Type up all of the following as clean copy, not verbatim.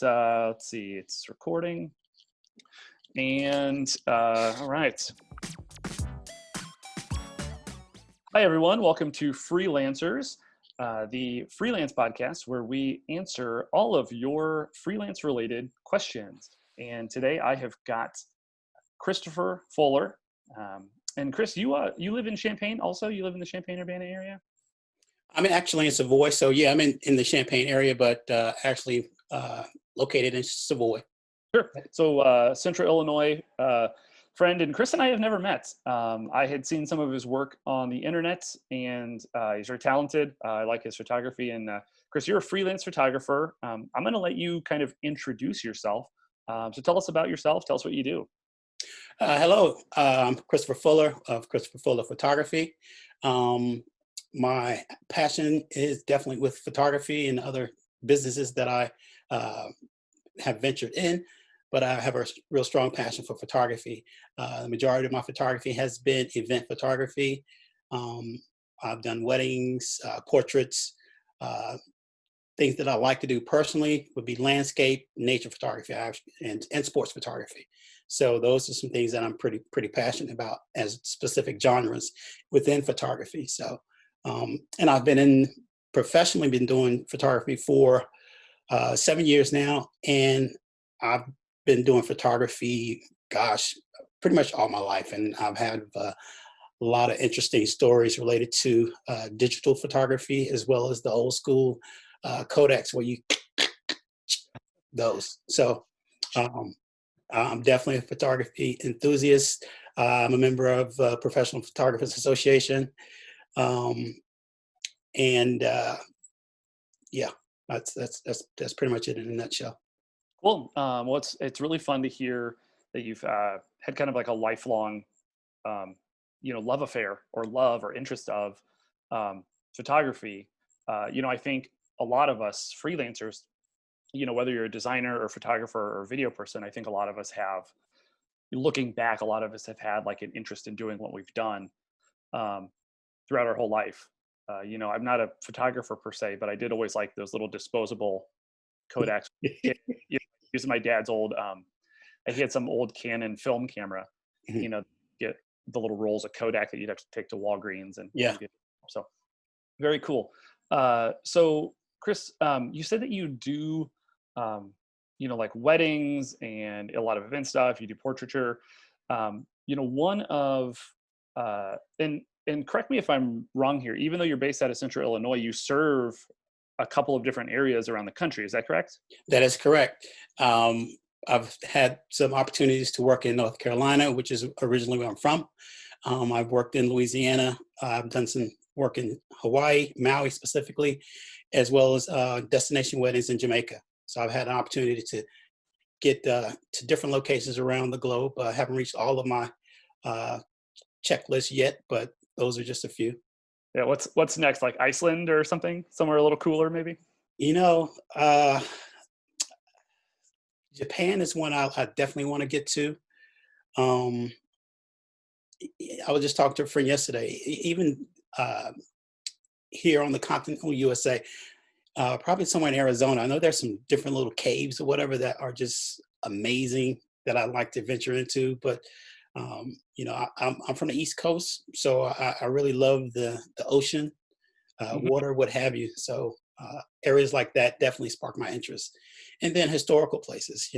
Let's see, it's recording. And all right. Hi, everyone. Welcome to Freelancers, the freelance podcast where we answer all of your freelance related questions. And today I have got Christopher Fuller. And Chris, you live in Champaign also? You live in the Champaign-Urbana area? I'm actually in Savoy, so yeah, I'm in the Champaign area, but actually located in Savoy. Sure. So Central Illinois friend, and Chris and I have never met. I had seen some of his work on the internet, and he's very talented. I like his photography. And Chris, you're a freelance photographer. I'm going to let you kind of introduce yourself. So tell us about yourself. Tell us what you do. Hello, I'm Christopher Fuller of Christopher Fuller Photography. My passion is definitely with photography and other businesses that I have ventured in, but I have a real strong passion for photography. The majority of my photography has been event photography. I've done weddings, portraits. Things that I like to do personally would be landscape, nature photography, and sports photography. So those are some things that I'm pretty passionate about as specific genres within photography. So, and I've professionally been doing photography for 7 years now, and I've been doing photography, gosh, pretty much all my life. And I've had a lot of interesting stories related to digital photography as well as the old school Kodaks where you those. So I'm definitely a photography enthusiast. I'm a member of Professional Photographers Association. And yeah, that's pretty much it in a nutshell. Cool. Well, it's really fun to hear that you've had kind of like a lifelong, love affair or love or interest of photography. I think a lot of us freelancers, whether you're a designer or photographer or video person, I think a lot of us have, looking back, a lot of us have had like an interest in doing what we've done throughout our whole life. I'm not a photographer per se, but I did always like those little disposable Kodaks. Using my dad's old, he had some old Canon film camera, get the little rolls of Kodak that you'd have to take to Walgreens and so very cool. So Chris, you said that you do, like weddings and a lot of event stuff. You do portraiture. One of, and correct me if I'm wrong here, even though you're based out of Central Illinois, you serve a couple of different areas around the country. Is that correct? That is correct. I've had some opportunities to work in North Carolina, which is originally where I'm from. I've worked in Louisiana. I've done some work in Hawaii, Maui specifically, as well as destination weddings in Jamaica. So I've had an opportunity to get to different locations around the globe. I haven't reached all of my checklists yet, but those are just a few. Yeah. What's next? Like Iceland or something? Somewhere a little cooler, maybe? Japan is one I definitely want to get to. I was just talking to a friend yesterday, even here on the continental USA, probably somewhere in Arizona. I know there's some different little caves or whatever that are just amazing that I'd like to venture into. But, I'm from the East Coast, so I really love the ocean, water, what have you. So areas like that definitely spark my interest. And then historical places,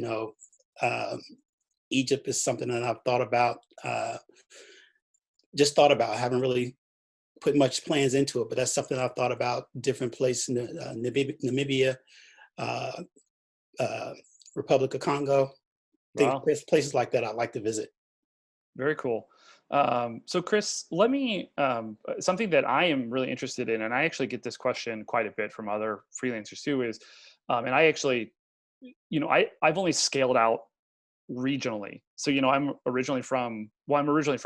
Egypt is something that I've thought about, I haven't really put much plans into it, but that's something I've thought about, different places, Namibia, Republic of Congo, Wow. places like that I'd like to visit. Very cool. So Chris, let me, something that I am really interested in, and I actually get this question quite a bit from other freelancers too, is, and I actually, I've only scaled out regionally. So, I'm originally from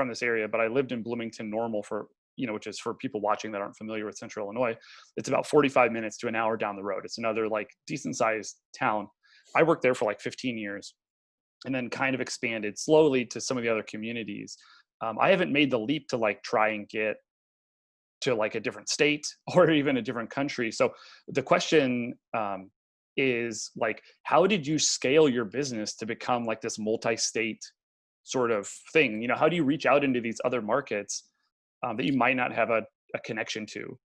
this area, but I lived in Bloomington Normal for, which is for people watching that aren't familiar with Central Illinois. It's about 45 minutes to an hour down the road. It's another like decent sized town. I worked there for like 15 years and then kind of expanded slowly to some of the other communities. I haven't made the leap to like try and get to like a different state or even a different country. So the question is like, how did you scale your business to become like this multi-state sort of thing? You know, how do you reach out into these other markets that you might not have a connection to?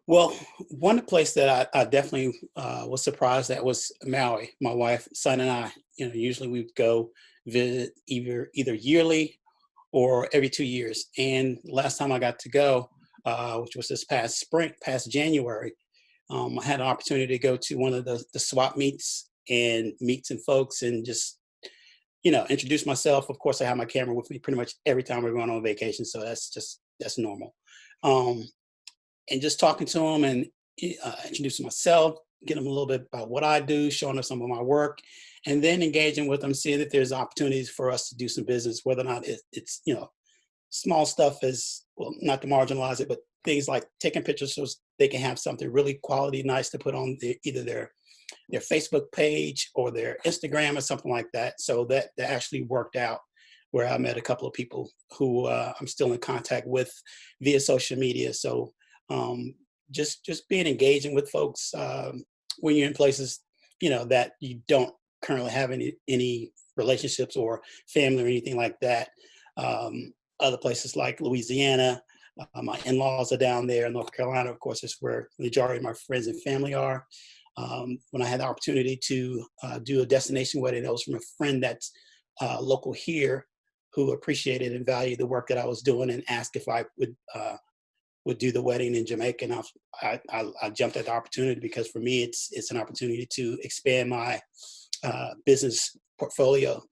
Well, one place that I definitely was surprised at was Maui. My wife, son, and I, usually we'd go visit either yearly or every 2 years. And last time I got to go, which was this past spring, past January, I had an opportunity to go to one of the swap meets and meet some folks and just, introduce myself. Of course, I have my camera with me pretty much every time we're going on vacation. So that's normal. Um, and just talking to them and introducing myself, getting them a little bit about what I do, showing them some of my work, and then engaging with them, seeing if there's opportunities for us to do some business, whether or not it's small stuff as well, not to marginalize it, but things like taking pictures so they can have something really quality, nice to put on either their Facebook page or their Instagram or something like that. So that actually worked out where I met a couple of people who I'm still in contact with via social media. So um, just being engaging with folks when you're in places that you don't currently have any relationships or family or anything like that. Other places like Louisiana, my in-laws are down there. North Carolina, of course, is where the majority of my friends and family are. When I had the opportunity to do a destination wedding, that was from a friend that's local here, who appreciated and valued the work that I was doing and asked if I would do the wedding in Jamaica. And I jumped at the opportunity because for me, it's an opportunity to expand my business portfolio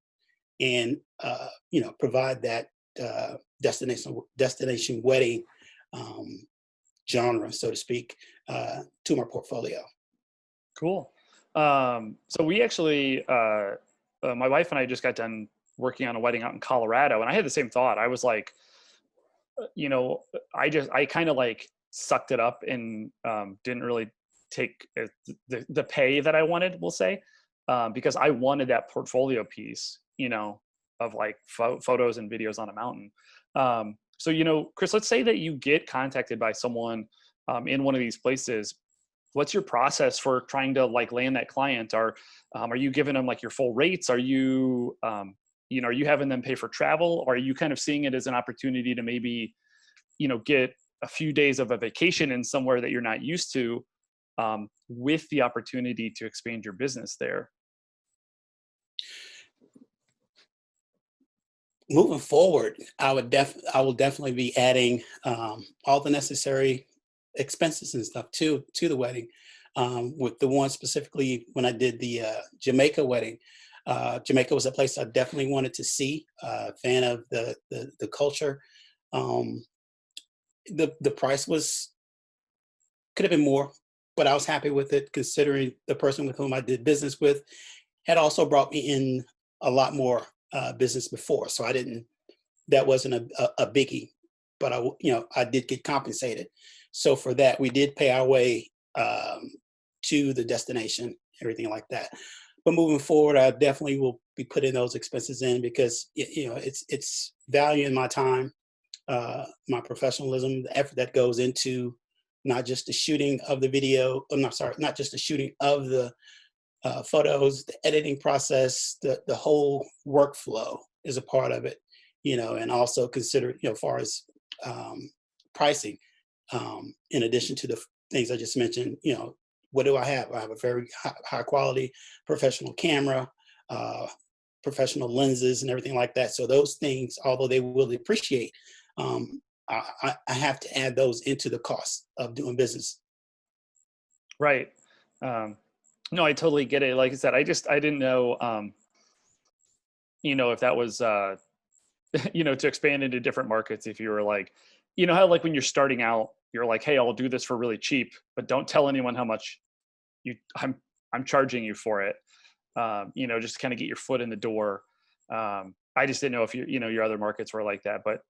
and provide that destination wedding genre, so to speak, to my portfolio. Cool. So we actually, my wife and I just got done working on a wedding out in Colorado, and I had the same thought. I was like, you know, I kind of like sucked it up and didn't really take the pay that I wanted, we'll say, because I wanted that portfolio piece, of like photos and videos on a mountain. So, Chris, let's say that you get contacted by someone in one of these places. What's your process for trying to like land that client? Are you giving them like your full rates? Are you, are you having them pay for travel? Or are you kind of seeing it as an opportunity to maybe, get a few days of a vacation in somewhere that you're not used to, with the opportunity to expand your business there? Moving forward, I will definitely be adding all the necessary expenses and stuff to the wedding. With the one specifically when I did the Jamaica wedding, Jamaica was a place I definitely wanted to see. Fan of the culture. Um, the price could have been more, but I was happy with it considering the person with whom I did business with had also brought me in a lot more business before. So that wasn't a biggie, but I did get compensated. So for that, we did pay our way to the destination, everything like that. But moving forward, I definitely will be putting those expenses in because it's value in my time, my professionalism, the effort that goes into not just the shooting of the video. I'm not sorry, not just the shooting of the photos, the editing process, the whole workflow is a part of it, and also consider, as far as pricing, in addition to the things I just mentioned, what do I have? I have a very high quality professional camera, professional lenses and everything like that. So those things, although they will appreciate, I have to add those into the cost of doing business. Right. No, I totally get it. Like I said, I didn't know, if that was, to expand into different markets. If you were like, how like when you're starting out, you're like, hey, I'll do this for really cheap, but don't tell anyone how much you, I'm charging you for it. Just kind of get your foot in the door. I just didn't know if your other markets were like that, but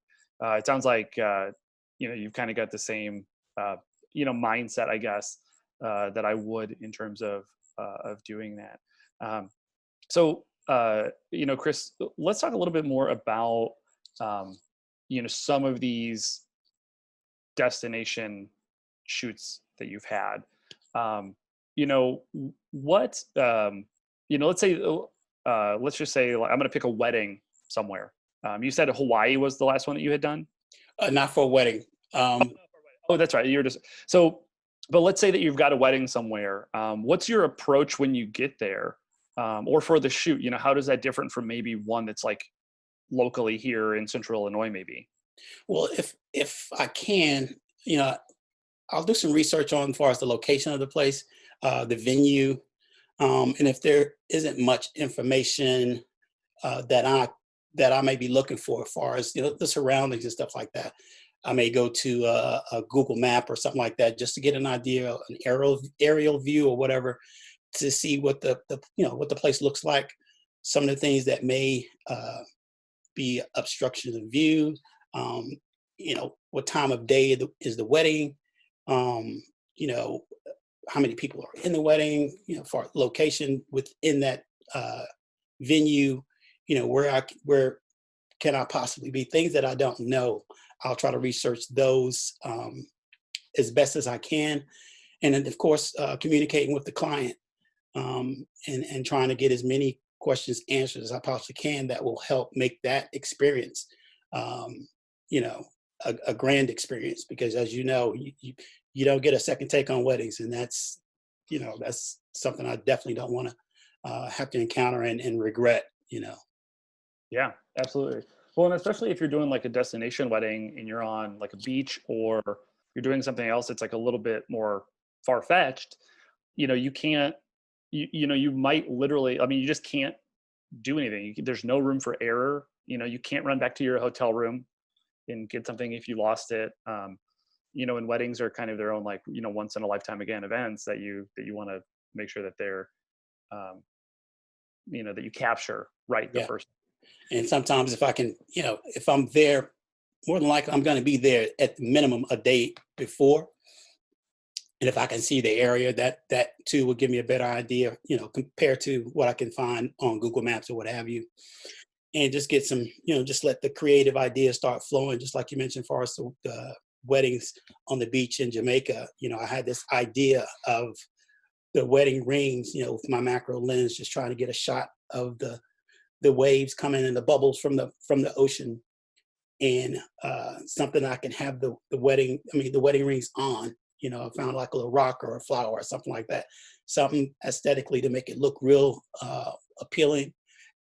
it sounds like, you've kind of got the same, mindset, I guess, that I would in terms of doing that. So, Chris, let's talk a little bit more about, some of these destination shoots that you've had. what, let's just say, like, I'm going to pick a wedding somewhere. You said Hawaii was the last one that you had done. Not for a wedding. Um, Oh, that's right. You're just so, but let's say that you've got a wedding somewhere. What's your approach when you get there, or for the shoot? How does that different from maybe one that's like locally here in Central Illinois, maybe? well, if I can, you know, I'll do some research on as far as the location of the place, the venue, and if there isn't much information that I may be looking for, as far as the surroundings and stuff like that. I may go to a Google map or something like that just to get an idea, an aerial view or whatever, to see what what the place looks like. Some of the things that may be obstructions of view. Um, what time of day is the wedding? Um, you know, how many people are in the wedding? For location within that venue. Where can I possibly be? Things that I don't know, I'll try to research those as best as I can, and then of course communicating with the client, and trying to get as many questions answered as I possibly can that will help make that experience, um, you know, a grand experience. Because as you don't get a second take on weddings, and that's something I definitely don't want to have to encounter and regret. Yeah, absolutely. Well, and especially if you're doing like a destination wedding and you're on like a beach, or you're doing something else that's like a little bit more far fetched, you can't, you might literally, I mean, you just can't do anything. There's no room for error. You can't run back to your hotel room and get something if you lost it. And weddings are kind of their own, like, once in a lifetime again events that you want to make sure that they're, um, that you capture right the Yeah. first. And sometimes if I can, if I'm there, more than likely I'm going to be there at the minimum a day before. And if I can see the area, that too will give me a better idea, compared to what I can find on Google Maps or what have you. And just get some, just let the creative ideas start flowing, just like you mentioned, for us, the weddings on the beach in Jamaica. I had this idea of the wedding rings, with my macro lens, just trying to get a shot of the waves coming in, the bubbles from the ocean, and something I can have the wedding rings on. I found like a little rock or a flower or something like that, something aesthetically to make it look real appealing,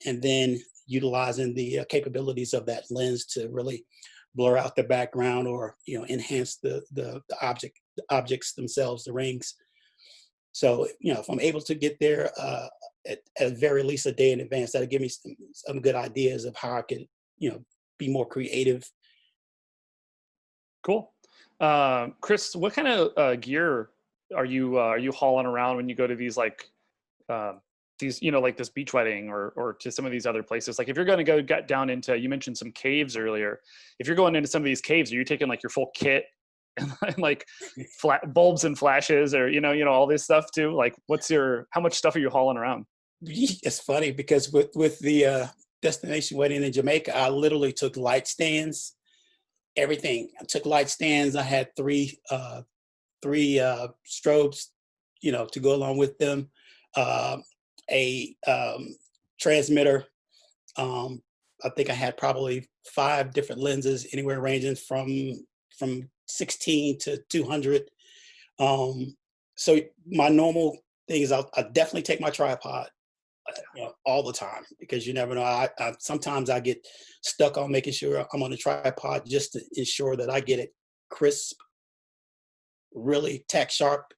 and then utilizing the capabilities of that lens to really blur out the background, or enhance the objects themselves, the rings. So, if I'm able to get there at very least a day in advance, that'll give me some good ideas of how I could, be more creative. Cool. Chris, what kind of gear are you hauling around when you go to these, like, um, like this beach wedding, or to some of these other places? Like, if you're going to get down into, you mentioned some caves earlier. If you're going into some of these caves, are you taking like your full kit and like flat bulbs and flashes, or all this stuff too? Like, how much stuff are you hauling around? It's funny because with the destination wedding in Jamaica, I literally took light stands, everything. I took light stands. I had three strobes, to go along with them. Uh, a transmitter. I think I had probably 5 different lenses, anywhere ranging from 16 to 200. So my normal thing is I definitely take my tripod, all the time, because you never know. I sometimes I get stuck on making sure I'm on a tripod just to ensure that I get it crisp, really tack sharp,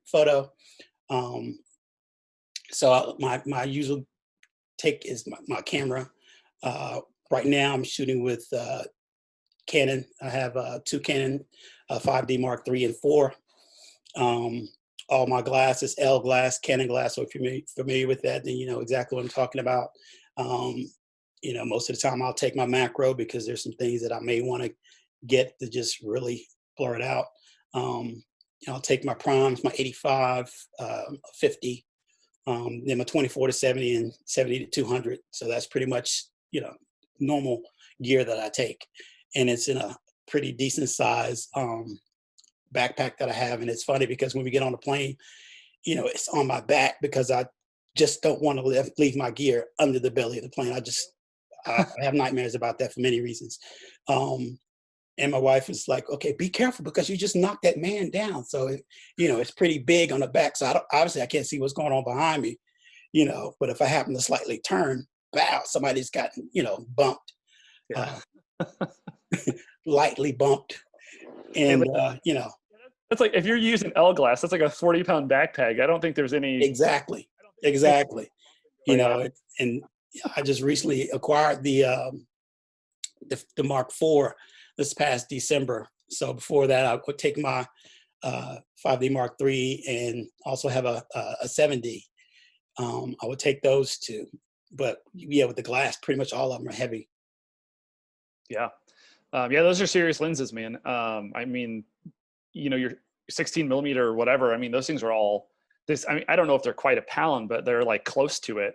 photo. Um, so my usual take is my camera. Uh, right now I'm shooting with Canon. I have two Canon 5D Mark III and 4. Um, all my glass is L glass, Canon glass. So if you're familiar with that, then you know exactly what I'm talking about. Um, most of the time I'll take my macro, because there's some things that I may want to get to just really blur it out. Um, I'll take my primes, my 85, 50, then my 24 to 70 and 70 to 200. So that's pretty much, normal gear that I take. And it's in a pretty decent size backpack that I have. And it's funny because when we get on the plane, it's on my back because I just don't want to leave my gear under the belly of the plane. I have nightmares about that for many reasons. Um, and my wife is like, okay, be careful because you just knocked that man down. So, it's pretty big on the back. So obviously I can't see what's going on behind me, but if I happen to slightly turn, wow, somebody's gotten, bumped, Yeah. uh, lightly bumped. Hey, And, but that's like if you're using L glass, that's like a 40-pound backpack. I don't think there's any. exactly, I don't think there's any exactly. like that. And I just recently acquired the Mark IV this past December. So before that, I would take my 5D Mark III and also have a 7D. I would take those two, but yeah, with the glass, pretty much all of them are heavy. Yeah. Yeah, those are serious lenses, man. I mean, your 16 millimeter or whatever. I mean, those things are all this. I mean, I don't know if they're quite a pound, but they're like close to it.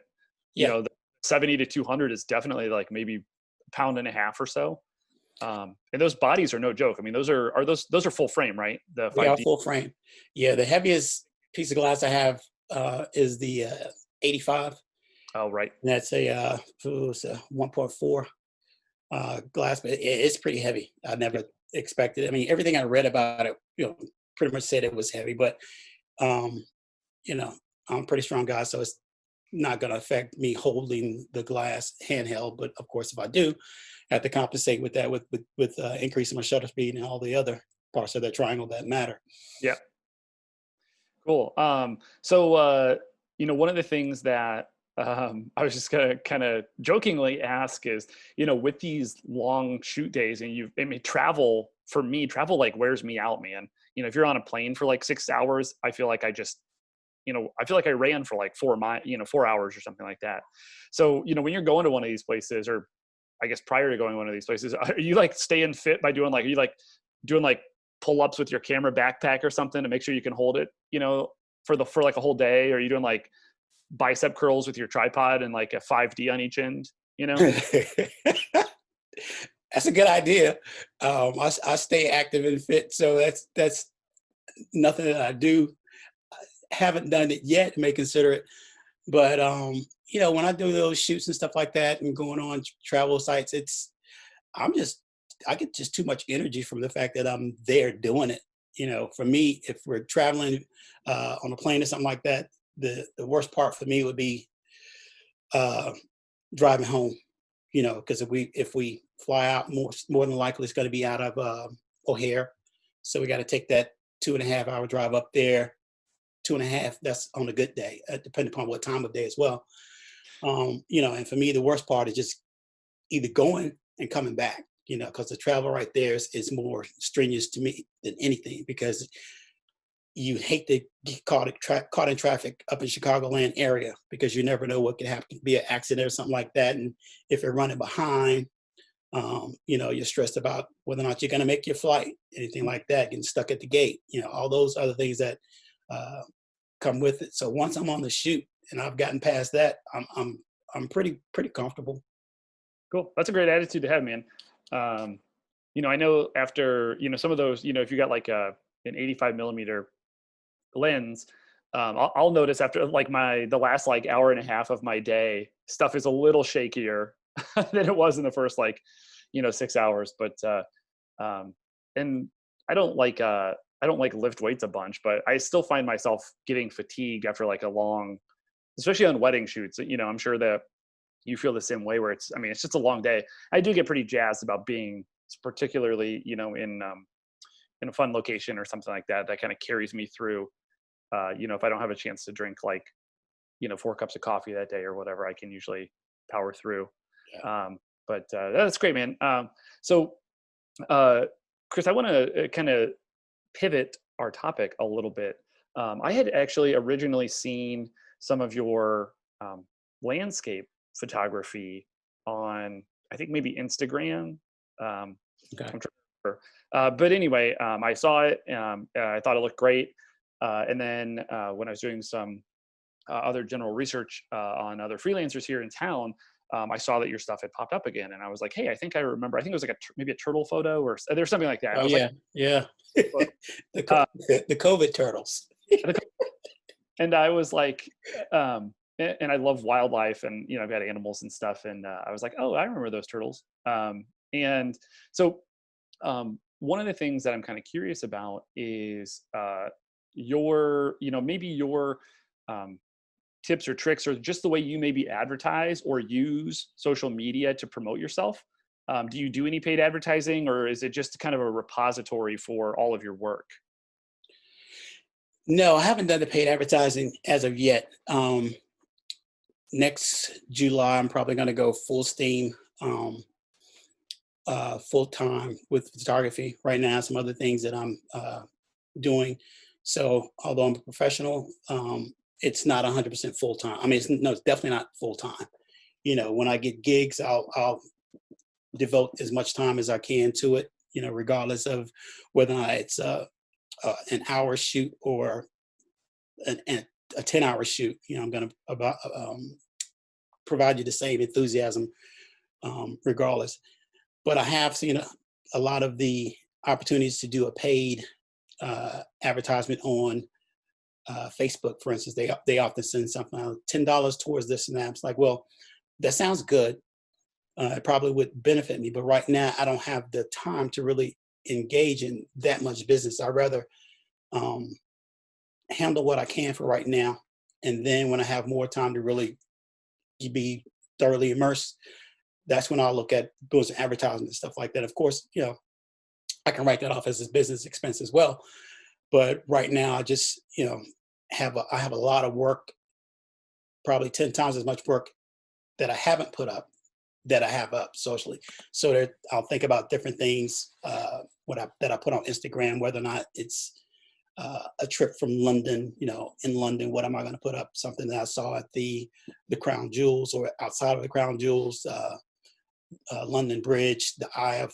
Yeah, The 70 to 200 is definitely like maybe a pound and a half or so. And those bodies are no joke. I mean, those are full frame, right? The they are 5D. full frame. Yeah, the heaviest piece of glass I have is the 85. Oh, right. And that's it's a 1.4 glass, but it's pretty heavy. I Yeah. never expected. I mean, everything I read about it, pretty much said it was heavy. But um, I'm a pretty strong guy, so it's not going to affect me holding the glass handheld. But of course, if I do, I have to compensate with that with increasing my shutter speed and all the other parts of that triangle that matter. Yeah. Cool. So, one of the things that I was just gonna kind of jokingly ask is, with these long shoot days, and I mean, travel like wears me out, man. If you're on a plane for like 6 hours, I feel like I feel like I ran for like 4 hours or something like that. So, when you're going to one of these places, or I guess prior to going to one of these places, are you like staying fit by are you like doing like pull-ups with your camera backpack or something to make sure you can hold it, for like a whole day? Or are you doing like bicep curls with your tripod and like a 5D on each end, you know? That's a good idea. I stay active and fit, so that's nothing that I do. Haven't done it yet. May consider it, but when I do those shoots and stuff like that, and going on travel sites, I'm just I get just too much energy from the fact that I'm there doing it. For me, if we're traveling on a plane or something like that, the worst part for me would be uh, driving home. Because if we fly out, more than likely it's going to be out of O'Hare, so we got to take that 2.5 hour drive up there. 2.5. That's on a good day, depending upon what time of day as well. And for me, the worst part is just either going and coming back. Because the travel right there is more strenuous to me than anything, because you hate to get caught in traffic up in Chicagoland area, because you never know what could happen, be an accident or something like that. And if you're running behind, you're stressed about whether or not you're going to make your flight, anything like that, getting stuck at the gate, all those other things that uh, come with it. So once I'm on the shoot and I've gotten past that, I'm pretty comfortable. Cool. That's a great attitude to have, man. I know after, some of those, if you got like an 85 millimeter lens, I'll notice after like the last like hour and a half of my day, stuff is a little shakier than it was in the first 6 hours. But and I don't like lift weights a bunch, but I still find myself getting fatigued after like a long, especially on wedding shoots. I'm sure that you feel the same way, where it's just a long day. I do get pretty jazzed about being particularly, in a fun location or something like that, that kind of carries me through. If I don't have a chance to drink like, 4 cups of coffee that day or whatever, I can usually power through. Yeah. But that's great, man. So, uh, Chris, I want to kind of pivot our topic a little bit. I had actually originally seen some of your landscape photography on, I think maybe Instagram. Okay. I'm trying to remember. But anyway, I saw it. I thought it looked great. And then when I was doing some other general research on other freelancers here in town, I saw that your stuff had popped up again, and I was like, "Hey, I think I remember. I think it was like maybe a turtle photo, or there's something like that." Oh I was like, yeah, yeah. "Look, the COVID turtles. the and I was like, and I love wildlife, and I've got animals and stuff, and I was like, oh, I remember those turtles. And so, one of the things that I'm kind of curious about is your, maybe your um, tips or tricks, or just the way you maybe advertise or use social media to promote yourself. Do you do any paid advertising, or is it just kind of a repository for all of your work? No, I haven't done the paid advertising as of yet. Next July, I'm probably going to go full steam, full time with photography. Right now, some other things that I'm doing. So, although I'm a professional, it's not 100% full time. I mean, no, it's definitely not full time. When I get gigs, I'll devote as much time as I can to it. Regardless of whether or not it's an hour shoot or a 10-hour shoot. I'm going to provide you the same enthusiasm regardless. But I have seen a lot of the opportunities to do a paid advertisement on Facebook, for instance. They often send something out, $10 towards this and that. It's like, well, that sounds good. It probably would benefit me, but right now I don't have the time to really engage in that much business. I'd rather handle what I can for right now, and then when I have more time to really be thoroughly immersed, that's when I'll look at doing some advertising and stuff like that. Of course, I can write that off as a business expense as well. But right now, I just I have a lot of work, probably 10 times as much work that I haven't put up that I have up socially. So that I'll think about different things that I put on Instagram, whether or not it's a trip from London. In London, what am I going to put up? Something that I saw at the Crown Jewels, or outside of the Crown Jewels, London Bridge, the Eye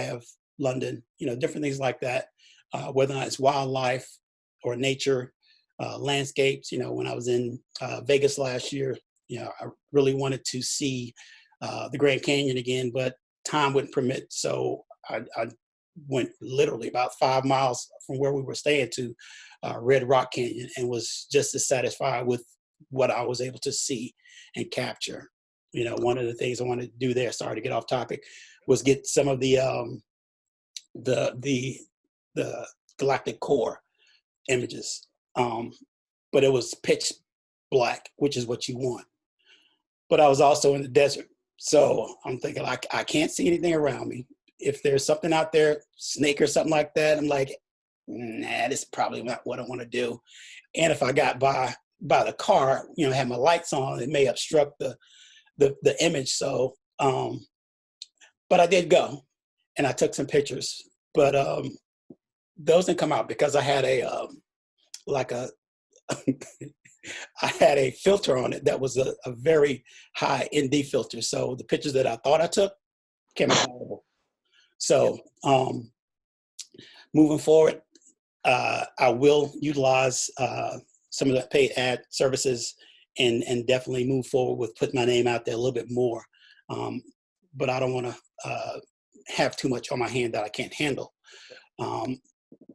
of London. Different things like that. Whether or not it's wildlife or nature, landscapes. When I was in Vegas last year, I really wanted to see the Grand Canyon again, but time wouldn't permit. So I went literally about 5 miles from where we were staying to Red Rock Canyon, and was just as satisfied with what I was able to see and capture. One of the things I wanted to do there, sorry to get off topic, was get some of the galactic core images. But it was pitch black, which is what you want. But I was also in the desert. So I'm thinking, I can't see anything around me. If there's something out there, snake or something like that, I'm like, nah, this is probably not what I want to do. And if I got by the car, had my lights on, it may obstruct the image. So, but I did go, and I took some pictures. But those didn't come out because I had I had a filter on it that was a very high ND filter. So the pictures that I thought I took came out horrible. So moving forward, I will utilize some of the paid ad services, and definitely move forward with putting my name out there a little bit more. But I don't want to have too much on my hand that I can't handle.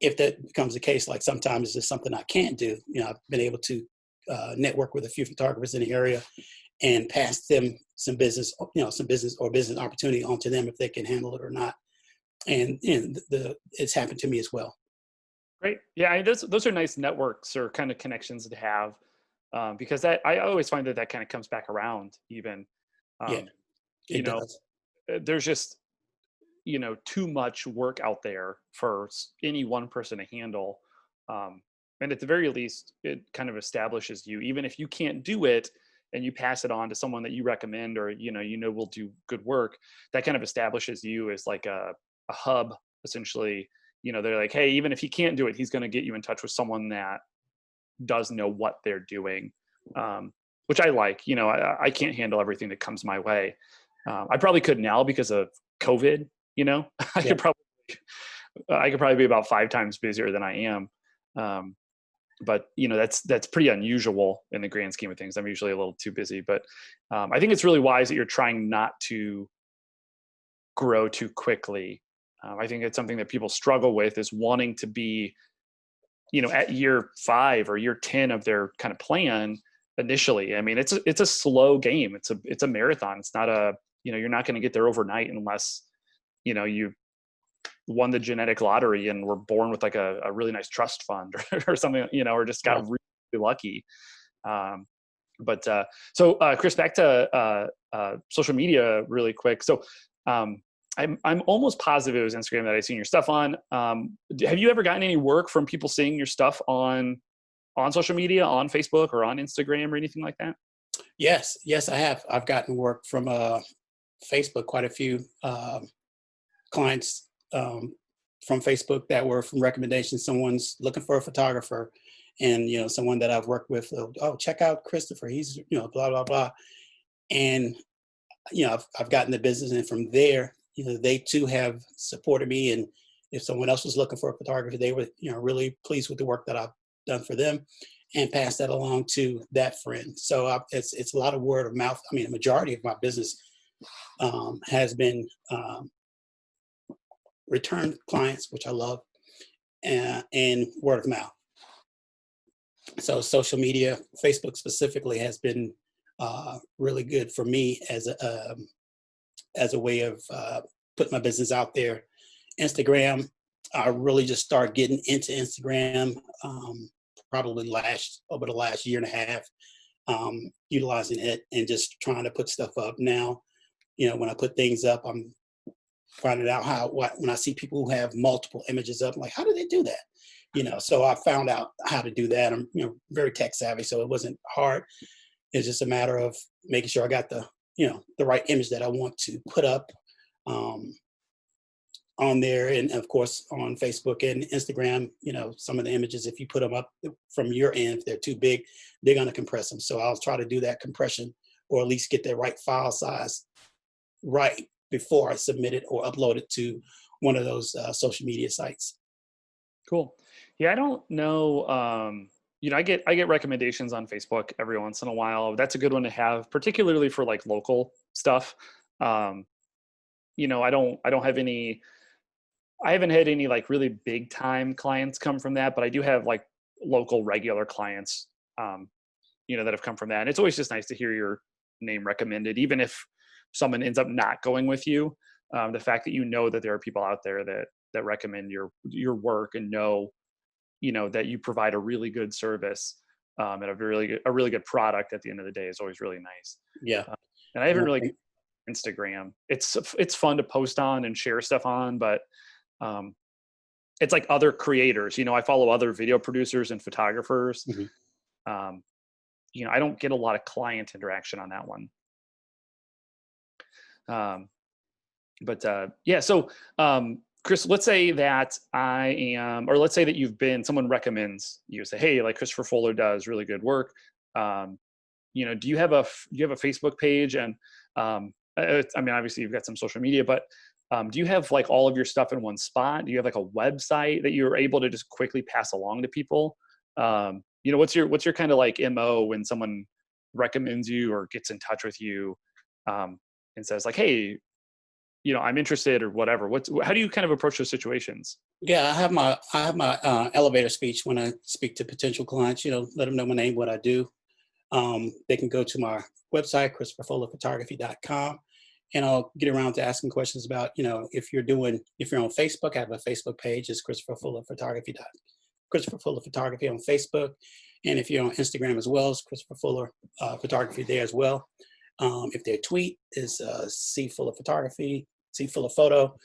If that becomes the case, like sometimes it's just something I can't do. I've been able to network with a few photographers in the area and pass them some business opportunity onto them if they can handle it or not. And it's happened to me as well. Great. Yeah, those are nice networks or kind of connections to have, because I always find that kind of comes back around even. Yeah, Um, you it know, does. there's just too much work out there for any one person to handle, and at the very least, it kind of establishes you, even if you can't do it, and you pass it on to someone that you recommend, or will do good work. That kind of establishes you as like a hub, essentially. They're like, hey, even if he can't do it, he's going to get you in touch with someone that does know what they're doing, which I like. I can't handle everything that comes my way. I probably could now because of COVID. I Yeah. I could probably be about 5 times busier than I am. But that's pretty unusual in the grand scheme of things. I'm usually a little too busy, but I think it's really wise that you're trying not to grow too quickly. I think it's something that people struggle with, is wanting to be at year 5 or year 10 of their kind of plan initially. I mean, it's a slow game. It's a marathon. It's not you're not going to get there overnight unless, you won the genetic lottery and were born with like a really nice trust fund or something, or just got Right. really lucky. So Chris, back to social media really quick. So I'm almost positive it was Instagram that I seen your stuff on. Have you ever gotten any work from people seeing your stuff on social media, on Facebook or on Instagram or anything like that? Yes, I have. I've gotten work from Facebook, quite a few clients from Facebook that were from recommendations. Someone's looking for a photographer, and someone that I've worked with. Oh, check out Christopher. He's blah blah blah, and I've gotten the business, and from there, they too have supported me. And if someone else was looking for a photographer, they were really pleased with the work that I've done for them, and pass that along to that friend. So it's a lot of word of mouth. I mean, the majority of my business has been return clients, which I love, and word of mouth. So social media, Facebook specifically, has been really good for me as a way of putting my business out there. Instagram, I really just started getting into Instagram probably over the last year and a half, utilizing it and just trying to put stuff up. Now, when I put things up, I'm finding out when I see people who have multiple images up, I'm like, how do they do that? So I found out how to do that. I'm, very tech savvy, so it wasn't hard. It's just a matter of making sure I got the right image that I want to put up on there. And of course, on Facebook and Instagram, some of the images, if you put them up from your end, if they're too big, they're going to compress them. So I'll try to do that compression, or at least get the right file size right before I submit it or upload it to one of those social media sites. Cool. Yeah, I don't know. I get recommendations on Facebook every once in a while. That's a good one to have, particularly for like local stuff. I don't have any. I haven't had any like really big time clients come from that, but I do have like local regular clients, that have come from that. And it's always just nice to hear your name recommended, even if someone ends up not going with you. The fact that that there are people out there that recommend your work and that you provide a really good service and a really good product at the end of the day is always really nice. Yeah. And I haven't really Instagram. It's fun to post on and share stuff on, but it's like other creators. I follow other video producers and photographers. Mm-hmm. I don't get a lot of client interaction on that one. So Chris, let's say that let's say that someone recommends you, say, hey, like Christopher Fuller does really good work. Do you have a Facebook page? And obviously you've got some social media, but do you have like all of your stuff in one spot? Do you have like a website that you're able to just quickly pass along to people? What's your kind of like MO when someone recommends you or gets in touch with you and says like, hey, I'm interested or whatever. How do you kind of approach those situations? Yeah, I have my elevator speech when I speak to potential clients. Let them know my name, what I do. They can go to my website, ChristopherFullerPhotography.com, and I'll get around to asking questions about, if you're on Facebook, I have a Facebook page. It's Christopher Fuller Photography on Facebook, and if you're on Instagram as well, it's Christopher Fuller Photography there as well. If their tweet is C Fuller Photography, C Fuller Photo.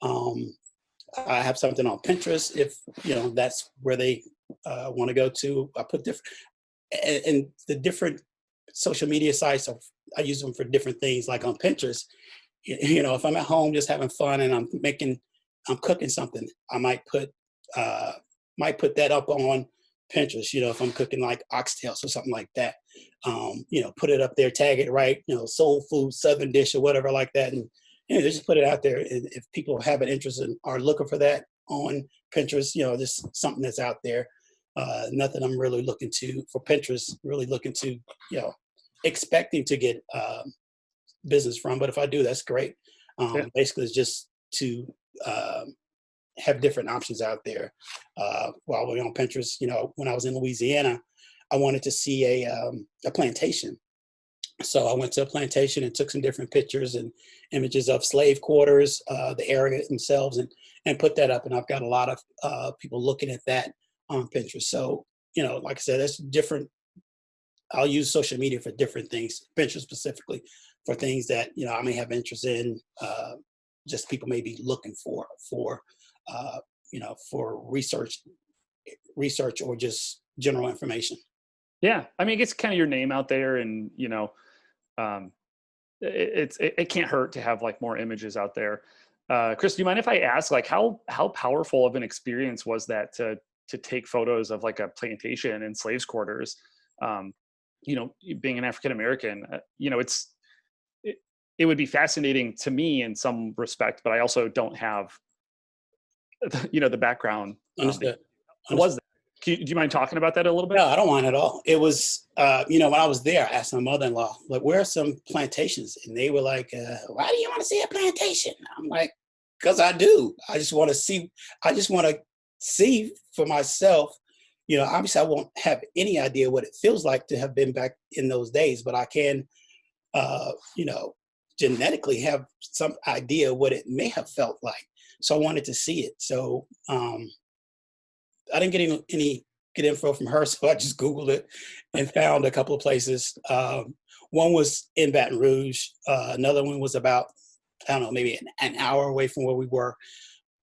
I have something on Pinterest if that's where they want to go to. I put and the different social media sites. I use them for different things. Like on Pinterest, if I'm at home just having fun and I'm cooking something, I might put that up on Pinterest. If I'm cooking like oxtails or something like that, put it up there, tag it right, soul food, Southern dish or whatever like that, and just put it out there. And if people have an interest and are looking for that on Pinterest, just something that's out there. Nothing I'm really looking to for Pinterest, really looking to, expecting to get business from. But if I do, that's great. Yeah. Basically, it's just to have different options out there. While we're on Pinterest, when I was in Louisiana, I wanted to see a plantation. So I went to a plantation and took some different pictures and images of slave quarters, the area themselves, and put that up. And I've got a lot of people looking at that on Pinterest. So, like I said, that's different. I'll use social media for different things, Pinterest specifically for things that, I may have interest in, just people may be looking uh, for research or just general information. Yeah. I mean, it gets kind of your name out there, and, um, it can't hurt to have like more images out there. Chris, do you mind if I ask, like, how powerful of an experience was that to take photos of like a plantation and slaves quarters? Um, being an African American, it, it would be fascinating to me in some respect, but I also don't have the background. Understood. How was that? Do you mind talking about that a little bit? No, I don't mind at all. It was, when I was there, I asked my mother-in-law, like, where are some plantations? And they were like, why do you want to see a plantation? I'm like, because I do. I just want to see for myself. Obviously I won't have any idea what it feels like to have been back in those days, but I can, uh, you know, genetically have some idea what it may have felt like. So I wanted to see it. So I didn't get any good info from her, so I just Googled it and found a couple of places. One was in Baton Rouge. Another one was about, I don't know, maybe an hour away from where we were.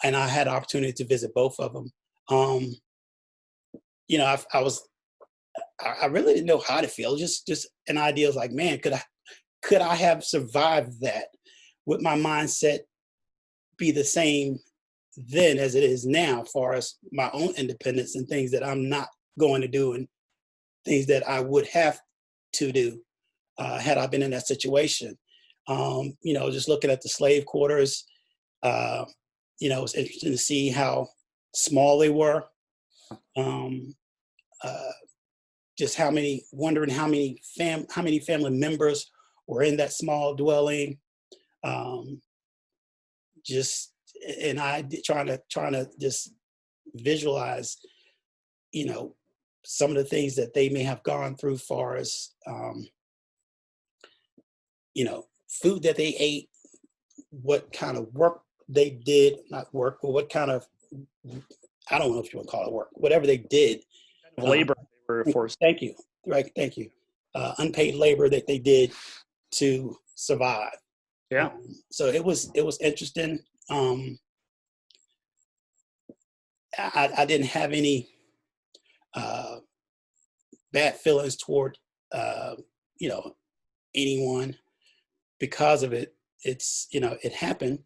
And I had the opportunity to visit both of them. I really didn't know how to feel. Just an idea of like, man, could I have survived that? Would my mindset be the same then as it is now, as far as my own independence and things that I'm not going to do and things that I would have to do had I been in that situation? Just looking at the slave quarters, it's interesting to see how small they were. Um, just wondering how many family members were in that small dwelling. Um, just and trying to just visualize, some of the things that they may have gone through, far as food that they ate, what kind of work they did, not work, but what kind of, I don't know if you want to call it work, whatever they did. Labor they were forced. Thank you. Right. Thank you. Unpaid labor that they did to survive. Yeah. So it was interesting. I didn't have any bad feelings toward anyone because of it. It's it happened.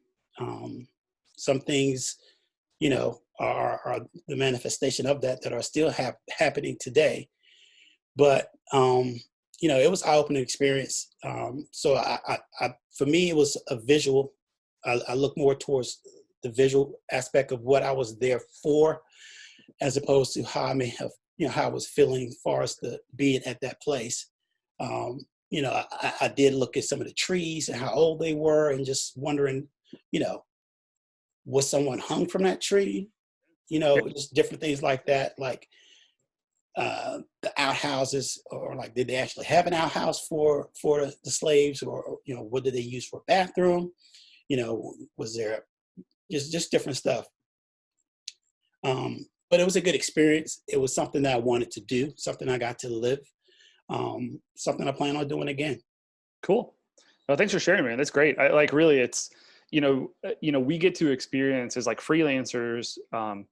Some things are the manifestation of that are still happening today. But it was eye-opening experience. So I for me, it was a visual. I look more towards the visual aspect of what I was there for, as opposed to how I may have, how I was feeling as far as the being at that place. I did look at some of the trees and how old they were, and just wondering, was someone hung from that tree? Just different things like that, like the outhouses, or like, did they actually have an outhouse for the slaves, or what did they use for a bathroom? Was there just different stuff? But it was a good experience. It was something that I wanted to do, something I got to live, something I plan on doing again. Cool. Well, thanks for sharing, man. That's great. I like, really, it's, we get to experience as like freelancers. I'm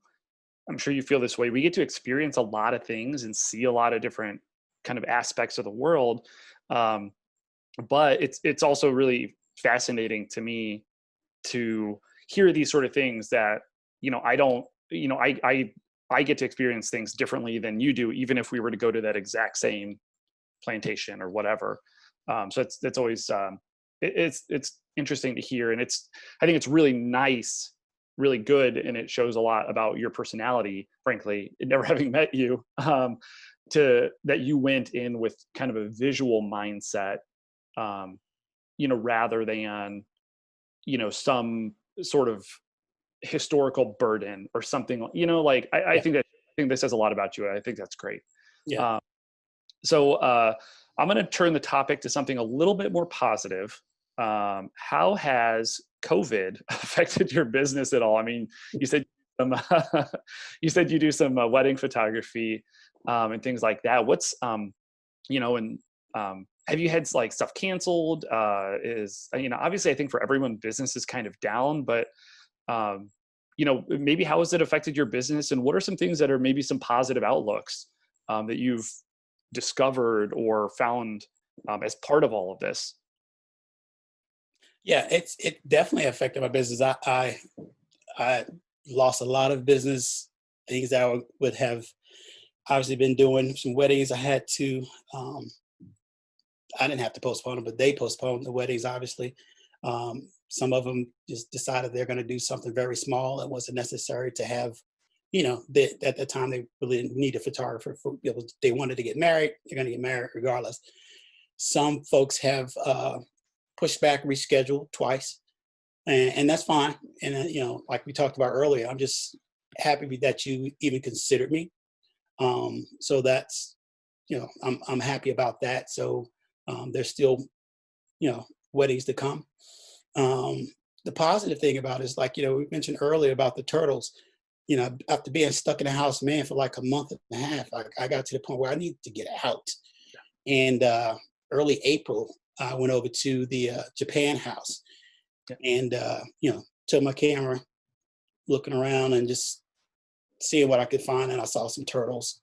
sure you feel this way. We get to experience a lot of things and see a lot of different kind of aspects of the world. But it's also really fascinating to me to hear these sort of things that, I don't, I get to experience things differently than you do, even if we were to go to that exact same plantation or whatever. So it's always, it's interesting to hear. And I think it's really nice, really good. And it shows a lot about your personality, frankly, never having met you, that you went in with kind of a visual mindset, rather than, some sort of historical burden or something, like I Yeah. think this says a lot about you. I think that's great. Yeah. Um, so I'm going to turn the topic to something a little bit more positive. How has COVID affected your business at all? I mean, you said some, you said you do some wedding photography and things like that. What's and have you had like stuff canceled? Obviously, I think for everyone, business is kind of down, but um, maybe how has it affected your business, and what are some things that are maybe some positive outlooks that you've discovered or found as part of all of this? Yeah, it definitely affected my business. I lost a lot of business, things that would have obviously been doing. Some weddings I had to, I didn't have to postpone them, but they postponed the weddings, obviously. Some of them just decided they're going to do something very small. It wasn't necessary to have, at the time they really didn't need a photographer for people. They wanted to get married. They're going to get married regardless. Some folks have pushed back, rescheduled twice, and that's fine. And like we talked about earlier, I'm just happy that you even considered me. So that's, I'm happy about that. So there's still, weddings to come. The positive thing about it is, like, we mentioned earlier about the turtles. After being stuck in the house, man, for like a month and a half, I got to the point where I needed to get out. And early April, I went over to the Japan house Yeah. and, took my camera, looking around and just seeing what I could find. And I saw some turtles.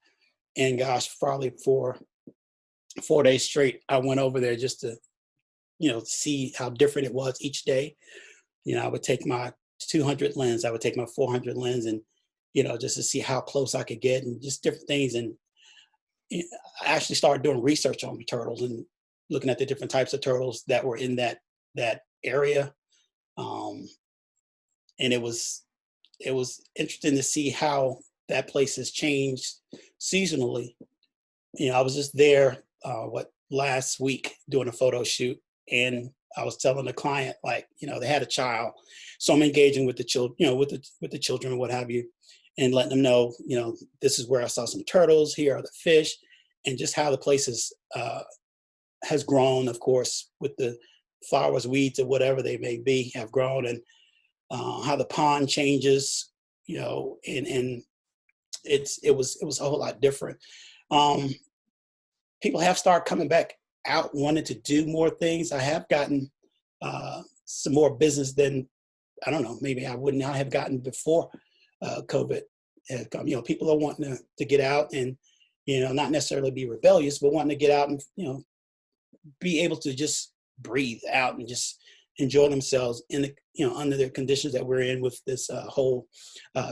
And gosh, probably for 4 days straight, I went over there just to, see how different it was each day. I would take my 200 lens, I would take my 400 lens, and, just to see how close I could get and just different things. And I actually started doing research on the turtles and looking at the different types of turtles that were in that area. Um, and it was interesting to see how that place has changed seasonally. I was just there last week doing a photo shoot, and I was telling the client, like, they had a child, so I'm engaging with the children, with the children and what have you, and letting them know, this is where I saw some turtles. Here are the fish, and just how the place has grown, of course, with the flowers, weeds, or whatever they may be, have grown, and how the pond changes, and it was a whole lot different. Um, People have started coming back out, wanting to do more things. I have gotten some more business than, I don't know, maybe I would not have gotten before COVID had come. People are wanting to get out and, not necessarily be rebellious, but wanting to get out and, be able to just breathe out and just enjoy themselves in under the conditions that we're in with this whole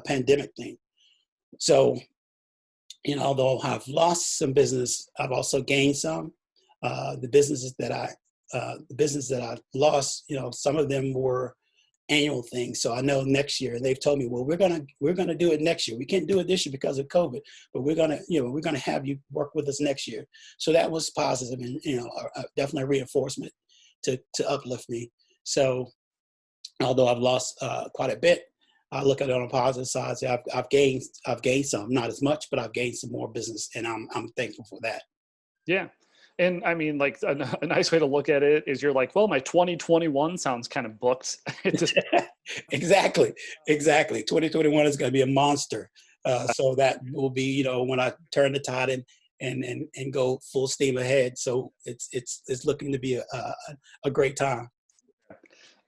pandemic thing. So, although I've lost some business, I've also gained some. The business that I lost, some of them were annual things. So I know next year, they've told me, well, we're gonna do it next year. We can't do it this year because of COVID, but we're gonna have you work with us next year. So that was positive, and definitely a reinforcement to uplift me. So although I've lost quite a bit, I look at it on a positive side. So I've gained some, not as much, but I've gained some more business, and I'm thankful for that. Yeah. And I mean, like a nice way to look at it is you're like, well, my 2021 sounds kind of booked. It just, Exactly. 2021 is going to be a monster. So that will be, when I turn the tide and go full steam ahead. So it's looking to be a great time.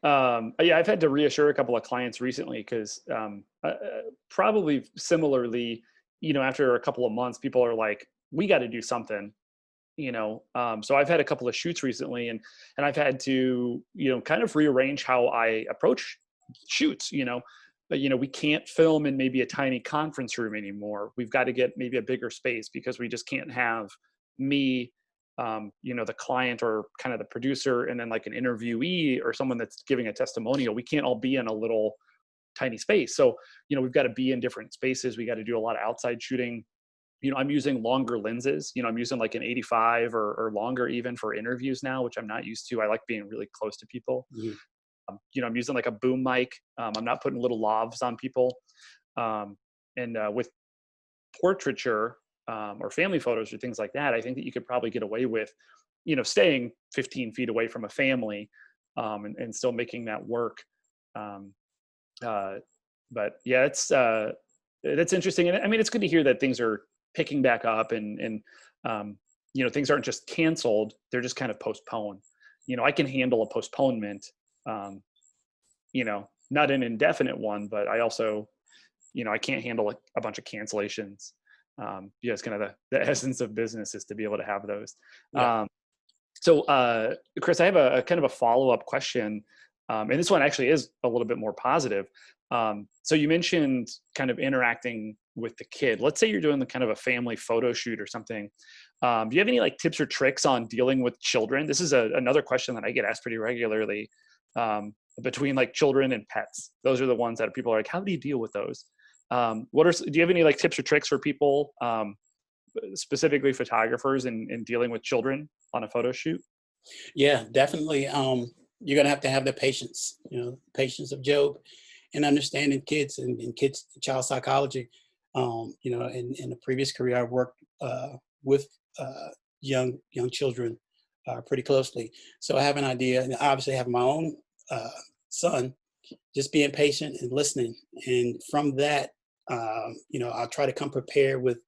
yeah, I've had to reassure a couple of clients recently because probably similarly, after a couple of months, people are like, we got to do something. So I've had a couple of shoots recently, and I've had to kind of rearrange how I approach shoots. But we can't film in maybe a tiny conference room anymore. We've got to get maybe a bigger space because we just can't have me, the client or kind of the producer, and then like an interviewee or someone that's giving a testimonial. We can't all be in a little tiny space. So we've got to be in different spaces. We got to do a lot of outside shooting. I'm using longer lenses. I'm using like an 85 or longer even for interviews now, which I'm not used to. I like being really close to people. Mhm. I'm using like a boom mic. I'm not putting little lavs on people. And with portraiture or family photos or things like that, I think that you could probably get away with, staying 15 feet away from a family, and still making that work. Um, uh, but yeah, that's interesting. And I mean, it's good to hear that things are picking back up, and things aren't just canceled; they're just kind of postponed. I can handle a postponement. Um, Not an indefinite one, but I also, I can't handle a bunch of cancellations. It's kind of the essence of business is to be able to have those. Yeah. So, Chris, I have a kind of a follow-up question. And this one actually is a little bit more positive. So you mentioned kind of interacting with the kid. Let's say you're doing the kind of a family photo shoot or something. Do you have any like tips or tricks on dealing with children? This is another question that I get asked pretty regularly, between like children and pets. Those are the ones that people are like, how do you deal with those? Do you have any like tips or tricks for people, specifically photographers in dealing with children on a photo shoot? Yeah, definitely. You're gonna have to have the patience, patience of Job, and understanding kids and kids child psychology. In the previous career, I worked with young children pretty closely, so I have an idea. And obviously, I have my own uh, son. Just being patient and listening, and from that, I'll try to come prepared with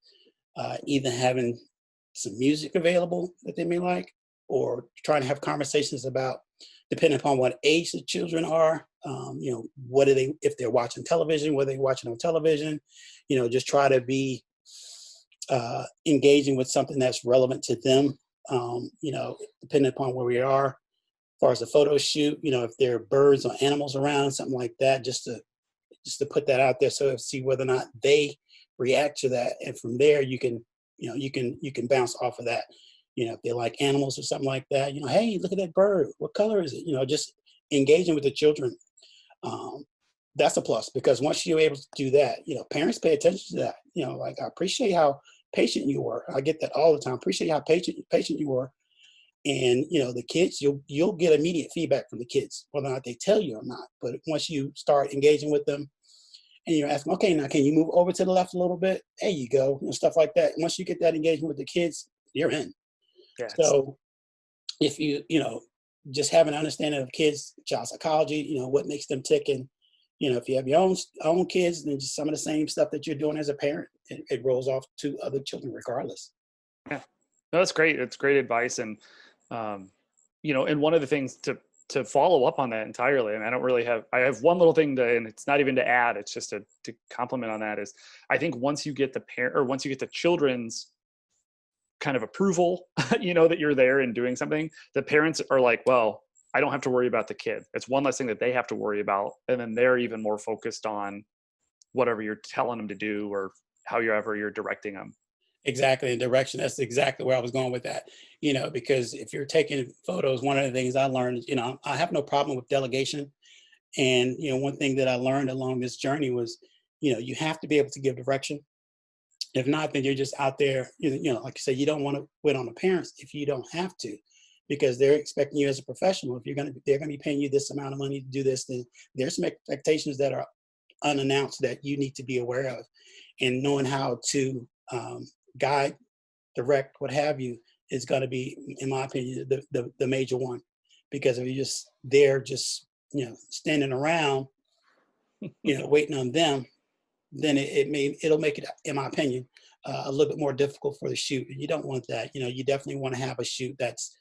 either having some music available that they may like, or trying to have conversations about, depending upon what age the children are, what do they, if they're watching television, what are they watching on television, just try to be engaging with something that's relevant to them, depending upon where we are. As far as the photo shoot, if there are birds or animals around, something like that, just to put that out there, so see whether or not they react to that, and from there you can bounce off of that. If they like animals or something like that, hey, look at that bird, what color is it? Just engaging with the children. um, that's a plus, because once you're able to do that, parents pay attention to that. Like, I appreciate how patient you were. I get that all the time. Appreciate how patient you were. And the kids, you'll get immediate feedback from the kids, whether or not they tell you or not. But once you start engaging with them, and you're asking, okay, now can you move over to the left a little bit? There you go, stuff like that. Once you get that engagement with the kids, you're in. Yeah, So if you just have an understanding of kids, child psychology, what makes them tick, and if you have your own kids, then just some of the same stuff that you're doing as a parent, it rolls off to other children regardless. yeah. No, that's great. It's great advice. And, and one of the things to follow up on that entirely, and I have one little thing and it's not even to add, it's just to compliment on that, is I think once you get once you get the children's kind of approval, that you're there and doing something, the parents are like, well, I don't have to worry about the kid. It's one less thing that they have to worry about. And then they're even more focused on whatever you're telling them to do, or however you're directing them. Exactly, in direction. That's exactly where I was going with that. Because if you're taking photos, one of the things I learned is, I have no problem with delegation. And, one thing that I learned along this journey was, you have to be able to give direction. If not, then you're just out there, like you said, you don't want to quit on the parents if you don't have to, because they're expecting you as a professional. If they're going to be paying you this amount of money to do this, then there's some expectations that are unannounced that you need to be aware of, and knowing how to guide, direct, what have you, is going to be, in my opinion, the major one. Because if you're just there, just standing around, waiting on them, then it'll make it, in my opinion, a little bit more difficult for the shoot. And you don't want that. You definitely want to have a shoot that's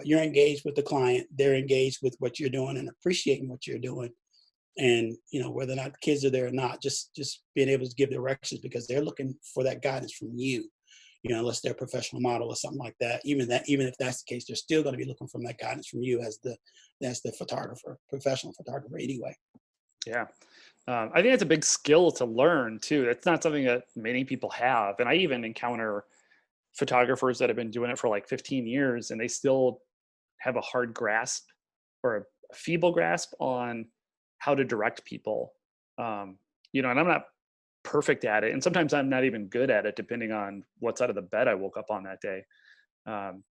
you're engaged with the client, they're engaged with what you're doing and appreciating what you're doing. And whether or not the kids are there or not, just being able to give directions, because they're looking for that guidance from you. Unless they're a professional model or something like that. Even if that's the case, they're still going to be looking for that guidance from you as the photographer, professional photographer anyway. Yeah. I think that's a big skill to learn too. It's not something that many people have. And I even encounter photographers that have been doing it for like 15 years and they still have a hard grasp, or a feeble grasp on how to direct people. And I'm not perfect at it. And sometimes I'm not even good at it, depending on what side of the bed I woke up on that day. Um,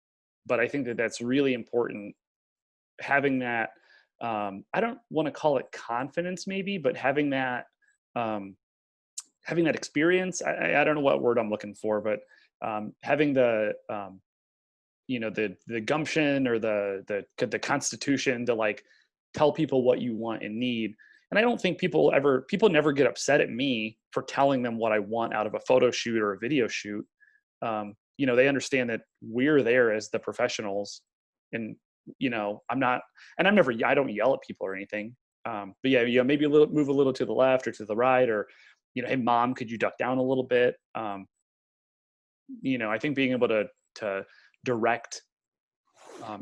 but I think that that's really important, having that I don't want to call it confidence maybe, but um, having that experience, I don't know what word I'm looking for, but having the gumption or the constitution to like tell people what you want and need. And I don't think people never get upset at me for telling them what I want out of a photo shoot or a video shoot. They understand that we're there as the professionals, and I don't yell at people or anything. But yeah, maybe move a little to the left or to the right, or hey mom, could you duck down a little bit? I think being able to direct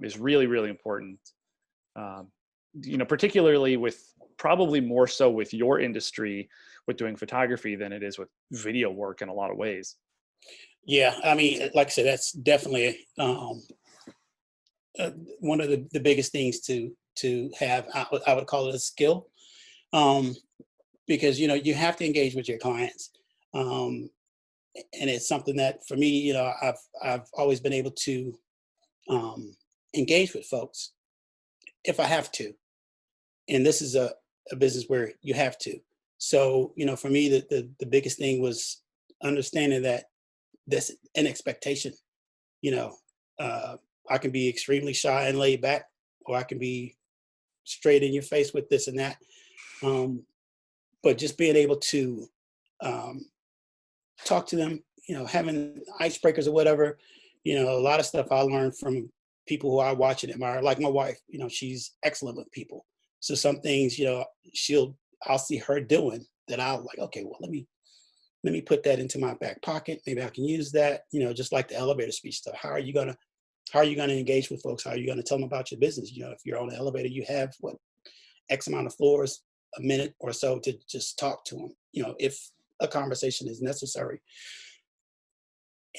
is really, really important. Particularly with probably more so with your industry with doing photography than it is with video work in a lot of ways. Yeah, I mean, like I said, that's definitely one of the biggest things to have. I would call it a skill, um, because you have to engage with your clients, um, and it's something that for me, I've always been able to engage with folks if I have to, and this is a business where you have to. So for me, the biggest thing was understanding that that's an expectation. You know, I can be extremely shy and laid back, or I can be straight in your face with this and that. Um, but just being able to um, talk to them, having icebreakers or whatever, a lot of stuff I learned from people who I watch and admire, like my wife, she's excellent with people. So some things, I'll see her doing that I'll like, okay, well, let me put that into my back pocket. Maybe I can use that, just like the elevator speech stuff. How are you gonna engage with folks? How are you gonna tell them about your business? If you're on the elevator, you have what X amount of floors, a minute or so to just talk to them, if a conversation is necessary.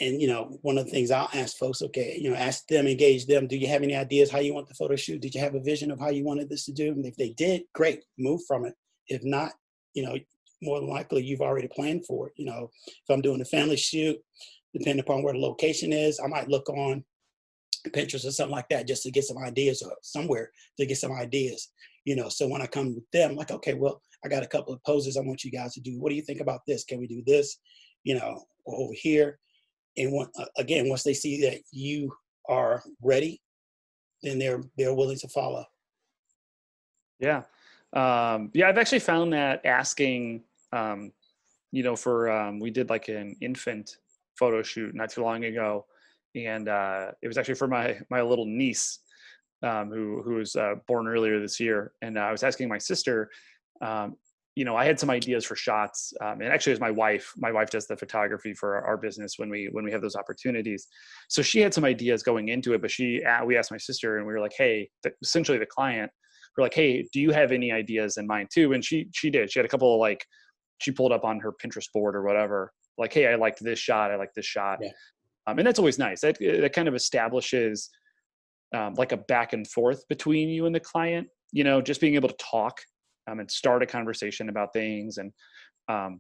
And one of the things I'll ask folks, okay, ask them, engage them. Do you have any ideas how you want the photo shoot? Did you have a vision of how you wanted this to do? And if they did, great, move from it. If not, you know, more than likely you've already planned for it. If I'm doing a family shoot, depending upon where the location is, I might look on Pinterest or something like that just to get some ideas, or somewhere to get some ideas. So when I come with them, like, okay, well, I got a couple of poses I want you guys to do. What do you think about this? Can we do this? Or over here. And again, once they see that you are ready, then they're willing to follow. Yeah. Yeah, I've actually found that asking, we did like an infant photo shoot not too long ago. And it was actually for my little niece, who was born earlier this year. And I was asking my sister, I had some ideas for shots. And actually, it was my wife. My wife does the photography for our business when we have those opportunities. So she had some ideas going into it, but we asked my sister, and we were like, hey, essentially the client, we're like, hey, do you have any ideas in mind too? And she did. She had a couple of she pulled up on her Pinterest board or whatever, like, hey, I liked this shot. I like this shot. Yeah. And that's always nice. That kind of establishes like a back and forth between you and the client, just being able to talk and start a conversation about things. And, I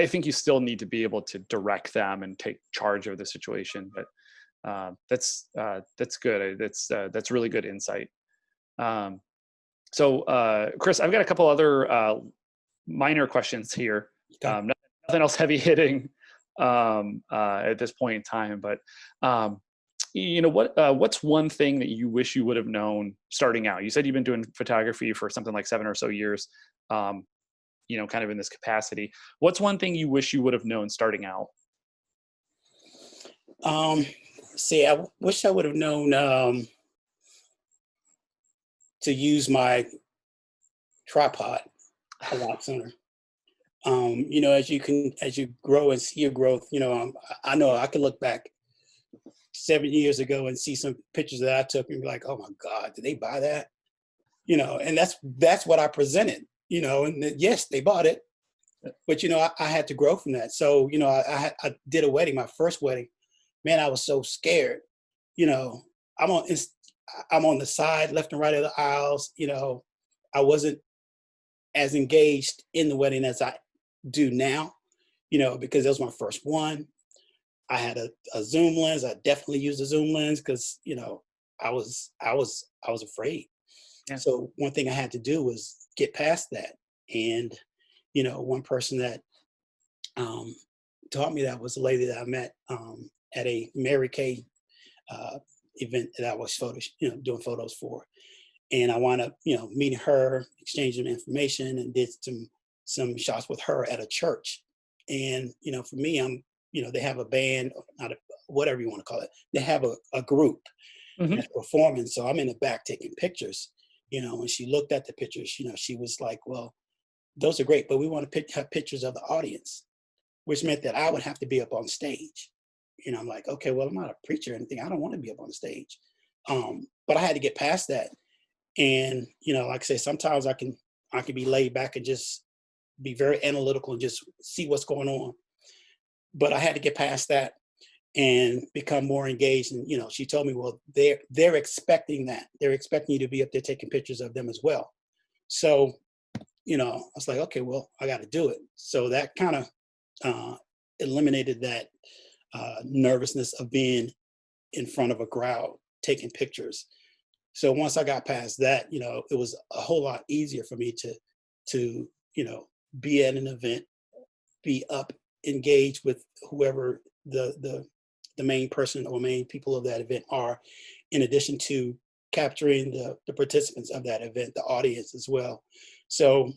think you still need to be able to direct them and take charge of the situation. But that's good. That's really good insight. So Chris, I've got a couple other minor questions here. Okay. Nothing else heavy hitting at this point in time, but what's one thing that you wish you would have known starting out? You said you've been doing photography for something like 7 or so years, kind of in this capacity. What's one thing you wish you would have known starting out? I wish I would have known to use my tripod a lot sooner. As you grow and see your growth, I know I can look back 7 years ago and see some pictures that I took and be like, oh my God, did they buy that? And that's what I presented, and yes, they bought it, but I had to grow from that. So, I did a wedding, my first wedding, man, I was so scared. I'm on the side, left and right of the aisles, I wasn't as engaged in the wedding as I do now, because that was my first one. I had a zoom lens. I definitely used a zoom lens because, I was afraid. Yeah. So one thing I had to do was get past that. And, one person that um, taught me that was a lady that I met at a Mary Kay event that I was doing photos for. And I wound up, meeting her, exchanging information, and did some shots with her at a church. And for me, they have a band, not a, whatever you want to call it. They have a group Hmm. that's performing, so I'm in the back taking pictures. And she looked at the pictures. She was like, "Well, those are great, but we want to have pictures of the audience," which meant that I would have to be up on stage. I'm like, okay, well, I'm not a preacher or anything. I don't want to be up on stage. But I had to get past that. And, like I say, sometimes I can be laid back and just be very analytical and just see what's going on. But I had to get past that and become more engaged. And, she told me, well, they're expecting that. They're expecting you to be up there taking pictures of them as well. So, I was like, okay, well, I got to do it. So that kind of eliminated that nervousness of being in front of a crowd taking pictures. So once I got past that, it was a whole lot easier for me to be at an event, be up, engaged with whoever the main person or main people of that event are, in addition to capturing the participants of that event, the audience as well. So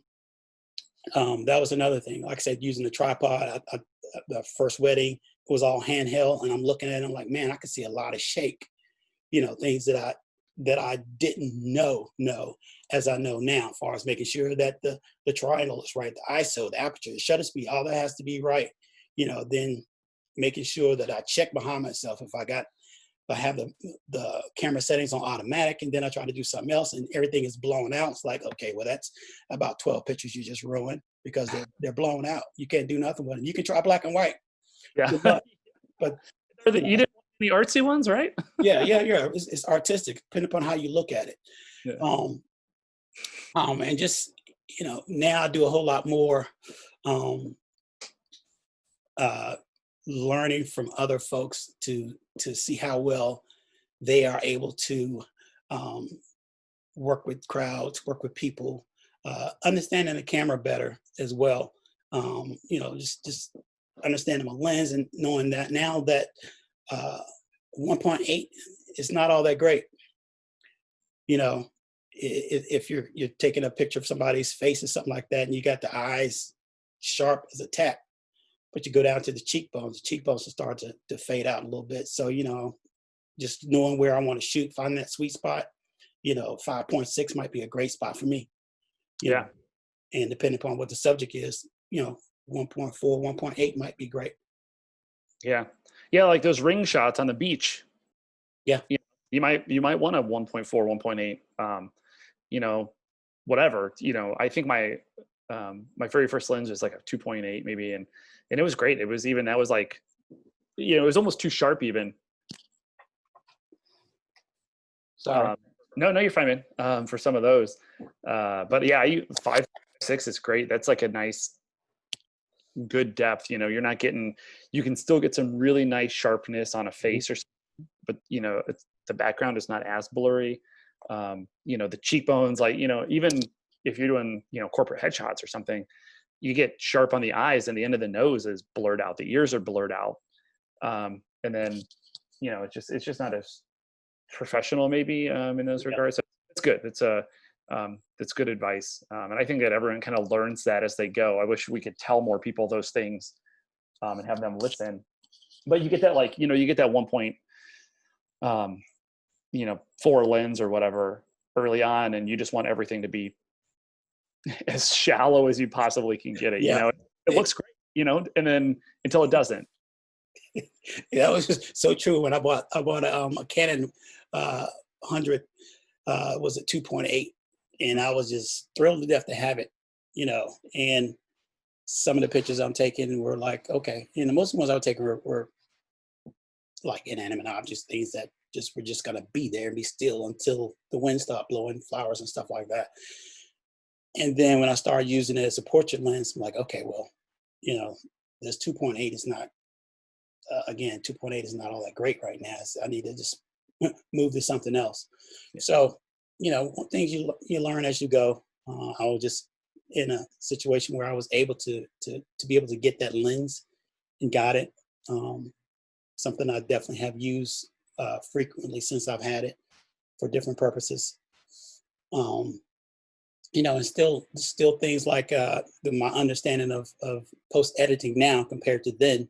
that was another thing. Like I said, using the tripod, the first wedding was all handheld, and I'm looking at it, I'm like, man, I could see a lot of shake, things that I didn't know as I know now, as far as making sure that the triangle is right, the ISO, the aperture, the shutter speed, all that has to be right. Then making sure that I check behind myself if I have the camera settings on automatic, and then I try to do something else and everything is blown out. It's like, okay, well, that's about 12 pictures you just ruined because they're blown out. You can't do nothing with them. You can try black and white, Yeah. good luck. But You didn't want the artsy ones, right? yeah. It's artistic, depending upon how you look at it. Yeah. Um, and just now I do a whole lot more um, uh, learning from other folks to see how well they are able to um, work with crowds, work with people, understanding the camera better as well. Just understanding my lens and knowing that now that uh, 1.8 is not all that great. You know, if you're taking a picture of somebody's face or something like that, and you got the eyes sharp as a tack, but you go down to the cheekbones will start to fade out a little bit. So just knowing where I want to shoot, find that sweet spot. 5.6 might be a great spot for me. You Yeah. know, and depending upon what the subject is, 1.4, 1.8 might be great. Yeah. Yeah. Like those ring shots on the beach. Yeah. You might want a 1.4, 1.8, whatever, I think my very first lens was like a 2.8 maybe. And it was great. It was even, that was like, it was almost too sharp even. Sorry. No, you're fine, man. For some of those. But yeah, 5.6 is great. That's like a nice, good depth. You're not getting, you can still get some really nice sharpness on a face or something, but the background is not as blurry. The cheekbones, like, even if you're doing, corporate headshots or something, you get sharp on the eyes and the end of the nose is blurred out. The ears are blurred out. And then, it's just not as professional maybe in those regards. So it's good. That's good advice. And I think that everyone kind of learns that as they go. I wish we could tell more people those things and have them listen. But you get that, like, you get that 1.4 lens or whatever early on, and you just want everything to be as shallow as you possibly can get it. Yeah. It looks great, and then until it doesn't. That was just so true. When I bought a Canon 100, was it 2.8, and I was just thrilled to death to have it. And some of the pictures I'm taking were like, okay, most of the ones I was taking were like inanimate objects, things that were just gonna be there and be still until the wind stopped blowing, flowers and stuff like that. And then when I started using it as a portrait lens, I'm like, okay, well, this 2.8 is not, again, 2.8 is not all that great right now. So I need to just move to something else. So things you learn as you go. I was just in a situation where I was able to be able to get that lens and got it. Something I definitely have used frequently since I've had it for different purposes. Um, and still things like my understanding of post editing now compared to then.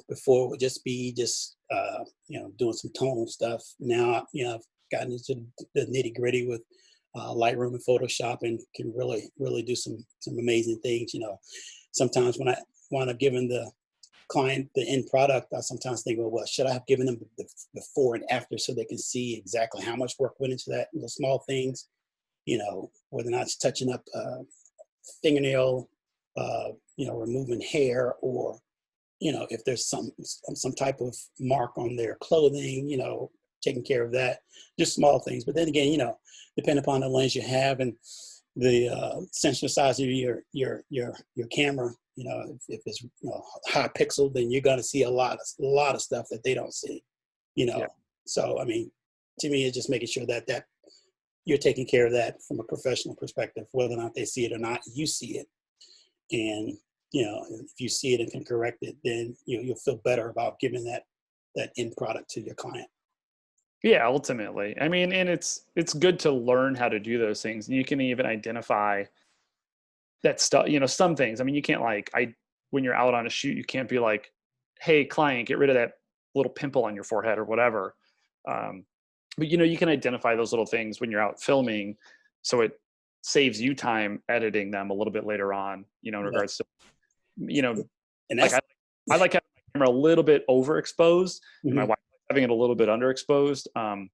Before it would just be doing some tonal stuff. Now, I've gotten into the nitty gritty with Lightroom and Photoshop and can really do some amazing things. Sometimes when I'm giving the client the end product, I sometimes think, well, should I have given them the before and after so they can see exactly how much work went into that, the small things, whether or not it's touching up fingernail, removing hair, or if there's some type of mark on their clothing, taking care of that, just small things. But then again, depending upon the lens you have and the sensor size of your camera, if it's high pixel, then you're going to see a lot of stuff that they don't see, Yeah. So I mean, to me, it's just making sure that you're taking care of that from a professional perspective, whether or not they see it or not, you see it. And if you see it and can correct it, then you'll feel better about giving that end product to your client. Yeah, ultimately. I mean, and it's good to learn how to do those things. You can even identify that stuff, some things. I mean, you can't when you're out on a shoot, you can't be like, hey, client, get rid of that little pimple on your forehead or whatever. But you can identify those little things when you're out filming, so it saves you time editing them a little bit later on, in regards to, And like that's I like having my camera a little bit overexposed and my Mhm. wife having it a little bit underexposed. And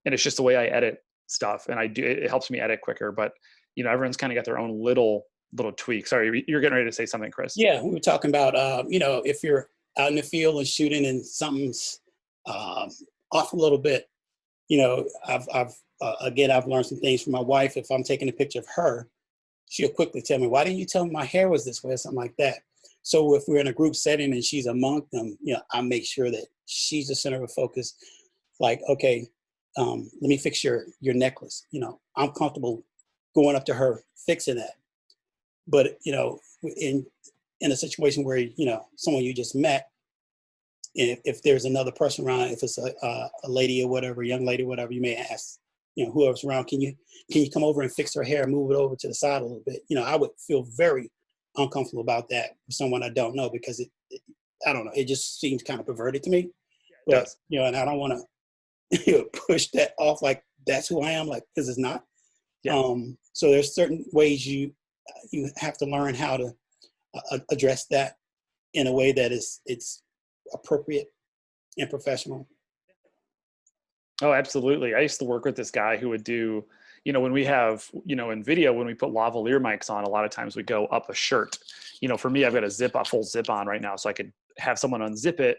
it's just the way I edit stuff, and it helps me edit quicker. But everyone's kind of got their own little tweak. Sorry, you're getting ready to say something, Chris. Yeah, we were talking about if you're out in the field and shooting and something's off a little bit, I've learned some things from my wife. If I'm taking a picture of her, she'll quickly tell me, why didn't you tell me my hair was this way or something like that? So if we're in a group setting and she's among them, I make sure that she's the center of focus. Like, okay, let me fix your necklace. I'm comfortable going up to her fixing that. But in a situation where someone you just met, if there's another person around, if it's a lady or whatever, young lady, whatever, you may ask, whoever's around, can you come over and fix her hair, move it over to the side a little bit? I would feel very uncomfortable about that with someone I don't know, because I don't know, it just seems kind of perverted to me. It But does. and I don't want to push that off like that's who I am, like, because it's not. Yeah. So there's certain ways you have to learn how to address that in a way that it's appropriate and professional. Oh, absolutely. I used to work with this guy who would do, when we have, in video, when we put lavalier mics on, a lot of times we go up a shirt. For me, I've got a full zip on right now, so I could have someone unzip it,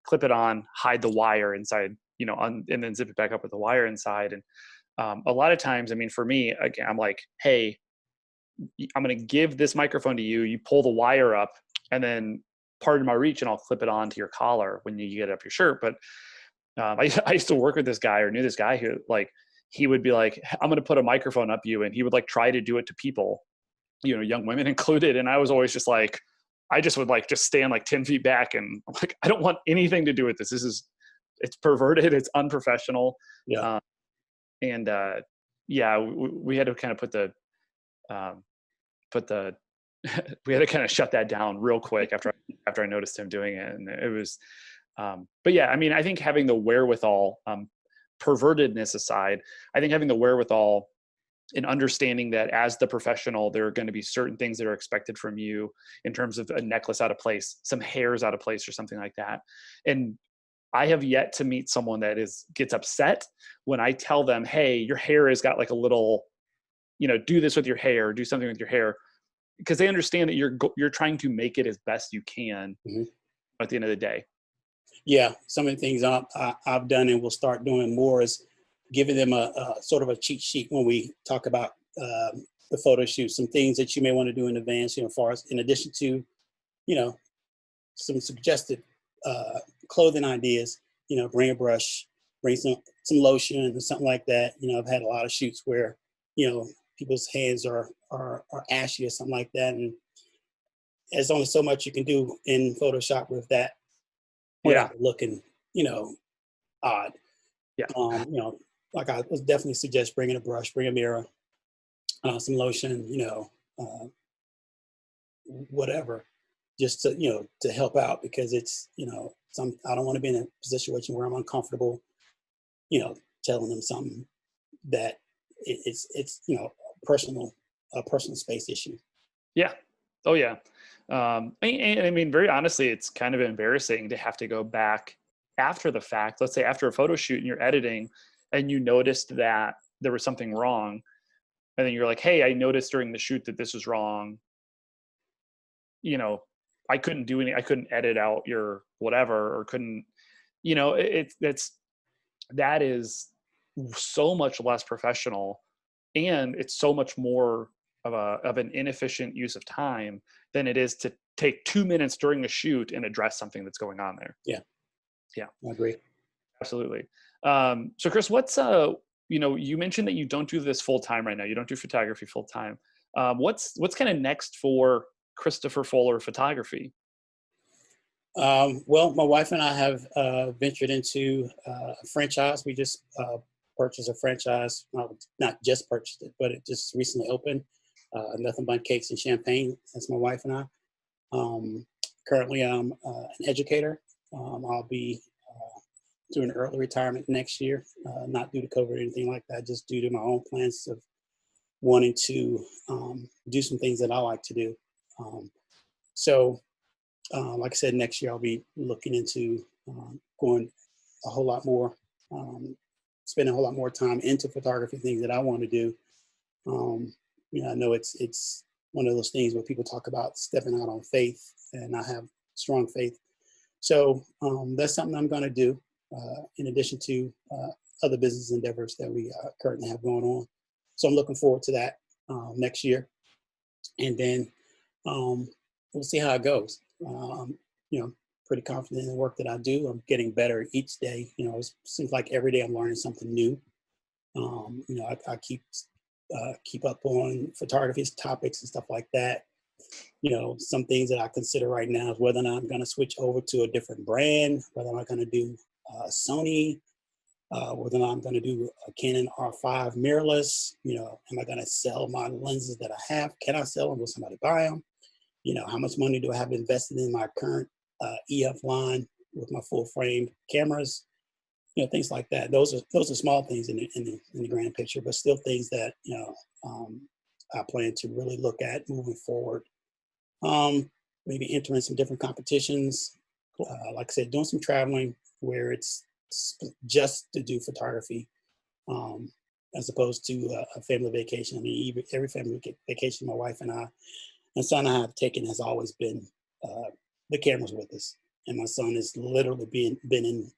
clip it on, hide the wire inside, and then zip it back up with the wire inside. And a lot of times, I mean, for me, again, I'm like, hey, I'm going to give this microphone to you. You pull the wire up, and then pardon my reach, and I'll clip it onto your collar when you get up your shirt. But I used to work with this guy, or knew this guy who, he would be like, I'm going to put a microphone up you. And he would try to do it to people, young women included. And I was always just like, I just would just stand 10 feet back. And I'm like, I don't want anything to do with this. It's perverted. It's unprofessional. Yeah. And yeah, we had to kind of we had to kind of shut that down real quick after I noticed him doing it. And it was, but yeah, I mean, I think having the wherewithal, pervertedness aside, I think having the wherewithal and understanding that as the professional, there are going to be certain things that are expected from you in terms of a necklace out of place, some hairs out of place, or something like that. And I have yet to meet someone that gets upset when I tell them, hey, your hair has got a little, do this with your hair, do something with your hair, because they understand that you're trying to make it as best you can. Mm-hmm. At the end of the day. Yeah, some of the things I've done and will start doing more is giving them a sort of a cheat sheet when we talk about the photo shoot. Some things that you may want to do in advance, as far as in addition to, some suggested clothing ideas. Bring a brush, bring some lotion or something like that. You know, I've had a lot of shoots where, you know, people's hands are ashy or something like that, and there's only so much you can do in Photoshop with that Yeah. without looking, you know, odd. Yeah. You know, like I would definitely suggest bringing a brush, bring a mirror, some lotion, you know, whatever, just to, you know, to help out, because it's, you know, I don't want to be in a situation where I'm uncomfortable, you know, telling them something that it's, you know, a personal space issue. Yeah. Oh yeah. I mean, very honestly, it's kind of embarrassing to have to go back after the fact. Let's say after a photo shoot and you're editing, and you noticed that there was something wrong, and then you're like, "Hey, I noticed during the shoot that this was wrong. You know, I couldn't do any. I couldn't edit out your whatever, or couldn't. You know, that is so much less professional, and it's so much more of an inefficient use of time than it is to take 2 minutes during a shoot and address something that's going on there. Yeah, Yeah, I agree. absolutely. So Chris, what's you know, you mentioned that you don't do this full time right now. You don't do photography full time. What's kind of next for Christopher Fuller Photography? Well, my wife and I have ventured into a franchise. We just purchased a franchise. Not just purchased it, but it just recently opened. Nothing but cakes and champagne. That's my wife and I. Currently, I'm an educator. I'll be doing early retirement next year, not due to COVID or anything like that, just due to my own plans of wanting to do some things that I like to do. So like I said, next year I'll be looking into going a whole lot more, spending a whole lot more time into photography, things that I want to do. You know, I know it's one of those things where people talk about stepping out on faith, and I have strong faith. So that's something I'm going to do in addition to other business endeavors that we currently have going on. So I'm looking forward to that next year, and then we'll see how it goes. You know, pretty confident in the work that I do. I'm getting better each day. You know, it seems like every day I'm learning something new. You know, I keep up on photography topics and stuff like that. You know, some things that I consider right now is whether or not I'm going to switch over to a different brand, whether I'm going to do Sony, whether or not I'm going to do a Canon R5 mirrorless. You know, am I going to sell my lenses that I have? Can I sell them? Will somebody buy them? You know, how much money do I have invested in my current EF line with my full frame cameras? You know, things like that. Those are small things in the grand picture, but still things that, you know, I plan to really look at moving forward. Maybe entering some different competitions. Cool. Like I said, doing some traveling where it's just to do photography, as opposed to a family vacation. I mean, every family vacation my wife and I, my son and I have taken has always been the cameras with us. And my son has literally been in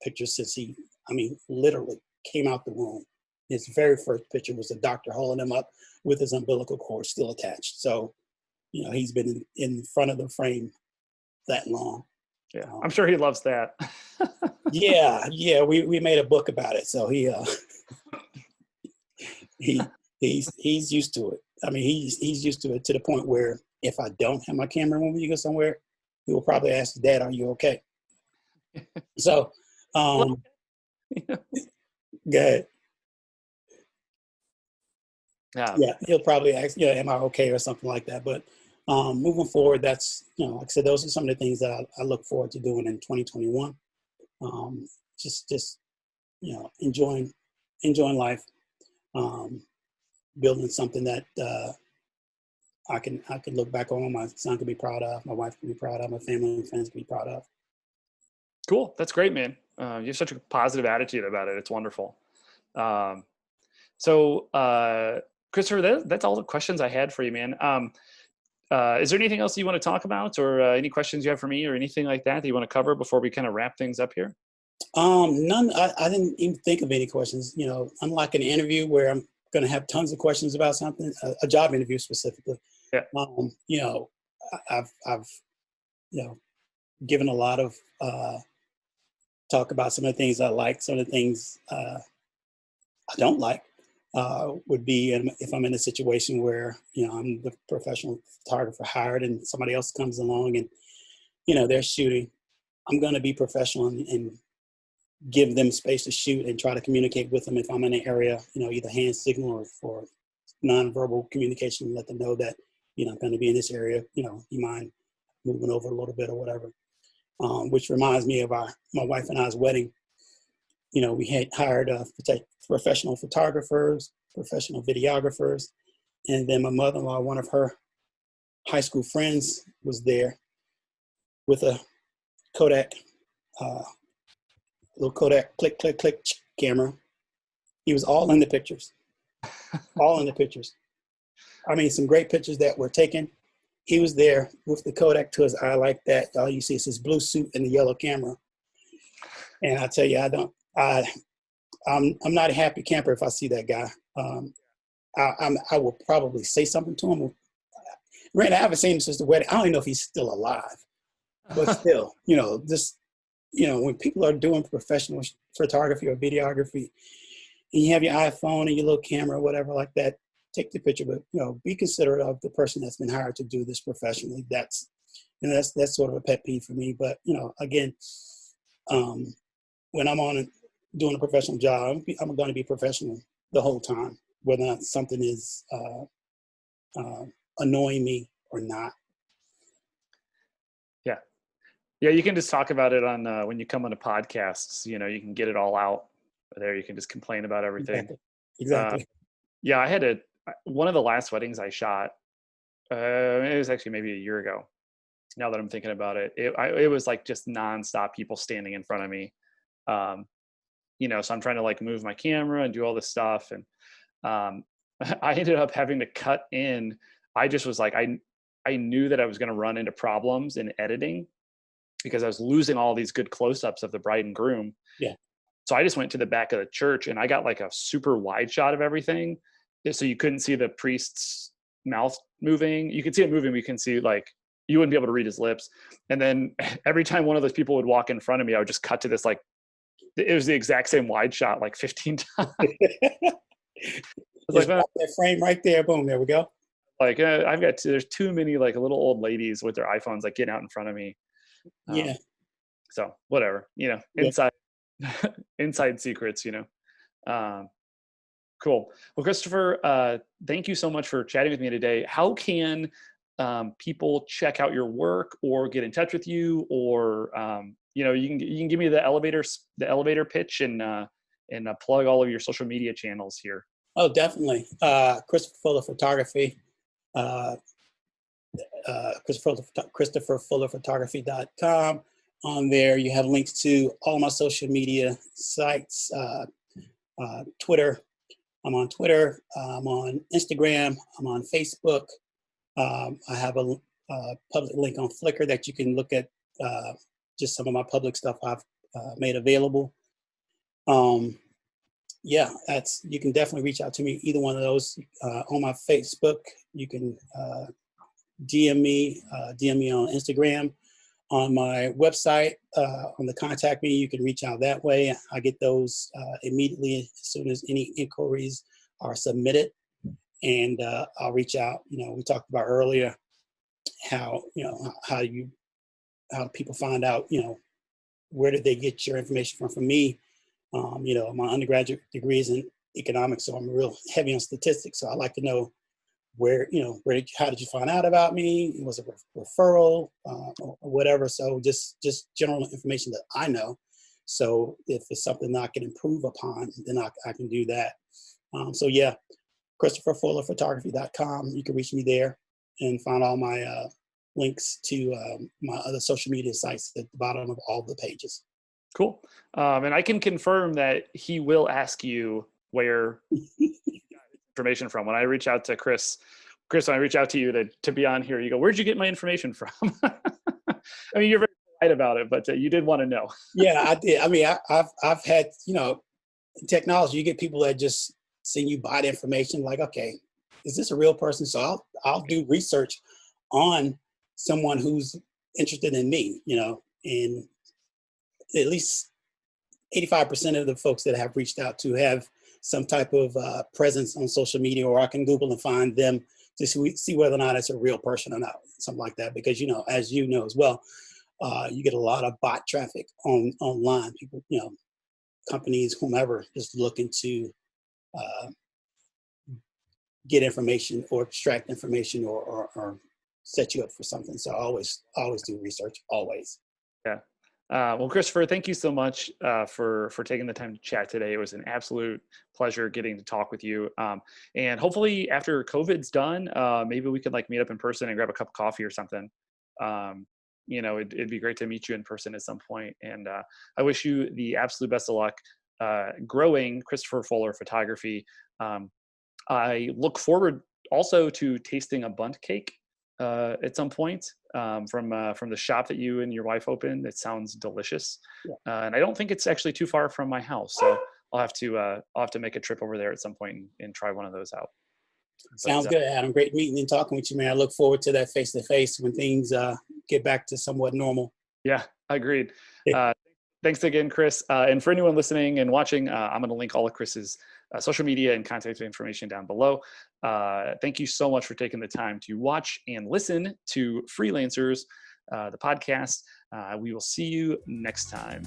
pictures since I mean, literally came out the womb. His very first picture was a doctor holding him up with his umbilical cord still attached. So, you know, he's been in front of the frame that long. Yeah, I'm sure he loves that. Yeah, we made a book about it. So he's used to it. I mean, he's used to it to the point where if I don't have my camera when we go somewhere, he will probably ask, "Dad, are you okay?" So, go ahead. Yeah, Yeah, he'll probably ask, "Yeah, am I okay?" or something like that. But moving forward, that's, you know, like I said, those are some of the things that I look forward to doing in 2021. Um, just you know, enjoying life, um, building something that I can look back on. My son can be proud of. My wife can be proud of. My family and friends can be proud of. cool. That's great, man. You have such a positive attitude about it. It's wonderful. Um, Christopher, that's all the questions I had for you, man. Is there anything else you want to talk about, or any questions you have for me, or anything like that you want to cover before we kind of wrap things up here? None. I didn't even think of any questions. You know, unlike an interview where I'm going to have tons of questions about something, a job interview specifically. Yeah. You know, I've you know, given a lot of talk about some of the things I like, some of the things I don't like. Would be if I'm in a situation where, I'm the professional photographer hired and somebody else comes along and, they're shooting. I'm going to be professional and give them space to shoot and try to communicate with them if I'm in an area, either hand signal or nonverbal communication, let them know that, I'm going to be in this area, you mind moving over a little bit or whatever. Which reminds me of my wife and I's wedding. We had hired professional photographers, professional videographers, and then my mother-in-law, one of her high school friends, was there with a Kodak, little Kodak click, click, click camera. He was all in the pictures, all in the pictures. I mean, some great pictures that were taken. He was there with the Kodak to his eye like that. All you see is his blue suit and the yellow camera. And I tell you, I'm not a happy camper if I see that guy. I will probably say something to him. Right now, I haven't seen him since the wedding. I don't even know if he's still alive, but still, when people are doing professional photography or videography, and you have your iPhone and your little camera or whatever like that, take the picture, but be considerate of the person that's been hired to do this professionally. That's sort of a pet peeve for me. But again, when I'm doing a professional job, I'm going to be professional the whole time, whether or not something is annoying me or not. Yeah, you can just talk about it on when you come on to podcasts. You can get it all out there. You can just complain about everything. Exactly. Yeah, I had one of the last weddings I shot. It was actually maybe a year ago. Now that I'm thinking about it, it was like just nonstop people standing in front of me. So I'm trying to like move my camera and do all this stuff, and I ended up having to cut in. I just was like, I knew that I was going to run into problems in editing because I was losing all these good close-ups of the bride and groom. Yeah. So I just went to the back of the church and I got like a super wide shot of everything. So you couldn't see the priest's mouth moving. You could see it moving, but you can see you wouldn't be able to read his lips. And then every time one of those people would walk in front of me, I would just cut to this, it was the exact same wide shot, 15 times. Like that frame right there. Boom. There we go. There's too many little old ladies with their iPhones getting out in front of me. Yeah. So whatever, inside, inside secrets, cool. Well, Christopher, thank you so much for chatting with me today. How can people check out your work or get in touch with you, or you can give me the elevator pitch and plug all of your social media channels here. Oh, definitely. Christopher Fuller Photography. ChristopherFullerPhotography.com. On there, you have links to all my social media sites, Twitter. I'm on Twitter. I'm on Instagram. I'm on Facebook. I have a public link on Flickr that you can look at just some of my public stuff I've made available. You can definitely reach out to me, either one of those. On my Facebook, you can DM me on Instagram. On my website, on the contact me, you can reach out that way. I get those immediately as soon as any inquiries are submitted, and I'll reach out. We talked about earlier how people find out, where did they get your information from me. My undergraduate degree is in economics, so I'm real heavy on statistics. So I like to know how did you find out about me? Was it a referral or whatever? So just general information that I know. So if it's something that I can improve upon, then I can do that. ChristopherFullerPhotography.com. You can reach me there and find all my links to my other social media sites at the bottom of all the pages. Cool. And I can confirm that he will ask you where information from. When I reach out to Chris, when I reach out to you to be on here, you go, where'd you get my information from? I mean, you're very polite about it, but you did want to know. Yeah, I did. I mean, I've had, in technology, you get people that just see you buy the information like, okay, is this a real person? So I'll do research on someone who's interested in me, and at least 85% of the folks that have reached out to have some type of presence on social media, or I can Google and find them to see whether or not it's a real person or not, something like that. Because, as you know as well, you get a lot of bot traffic online. People, companies, whomever, just looking to get information or extract information or set you up for something. So always do research, always. Yeah. Well, Christopher, thank you so much for taking the time to chat today. It was an absolute pleasure getting to talk with you. And hopefully after COVID's done, maybe we could meet up in person and grab a cup of coffee or something. It'd be great to meet you in person at some point. And I wish you the absolute best of luck growing Christopher Fuller Photography. I look forward also to tasting a bundt cake at some point from the shop that you and your wife opened. It sounds delicious, and I don't think it's actually too far from my house. So I'll have to make a trip over there at some point and try one of those out. Sounds good, Adam. Great meeting and talking with you, man. I look forward to that face-to-face when things get back to somewhat normal. Yeah, agreed. Thanks again, Chris. And for anyone listening and watching, I'm going to link all of Chris's social media and contact information down below. Thank you so much for taking the time to watch and listen to Freelancers, the podcast. We will see you next time.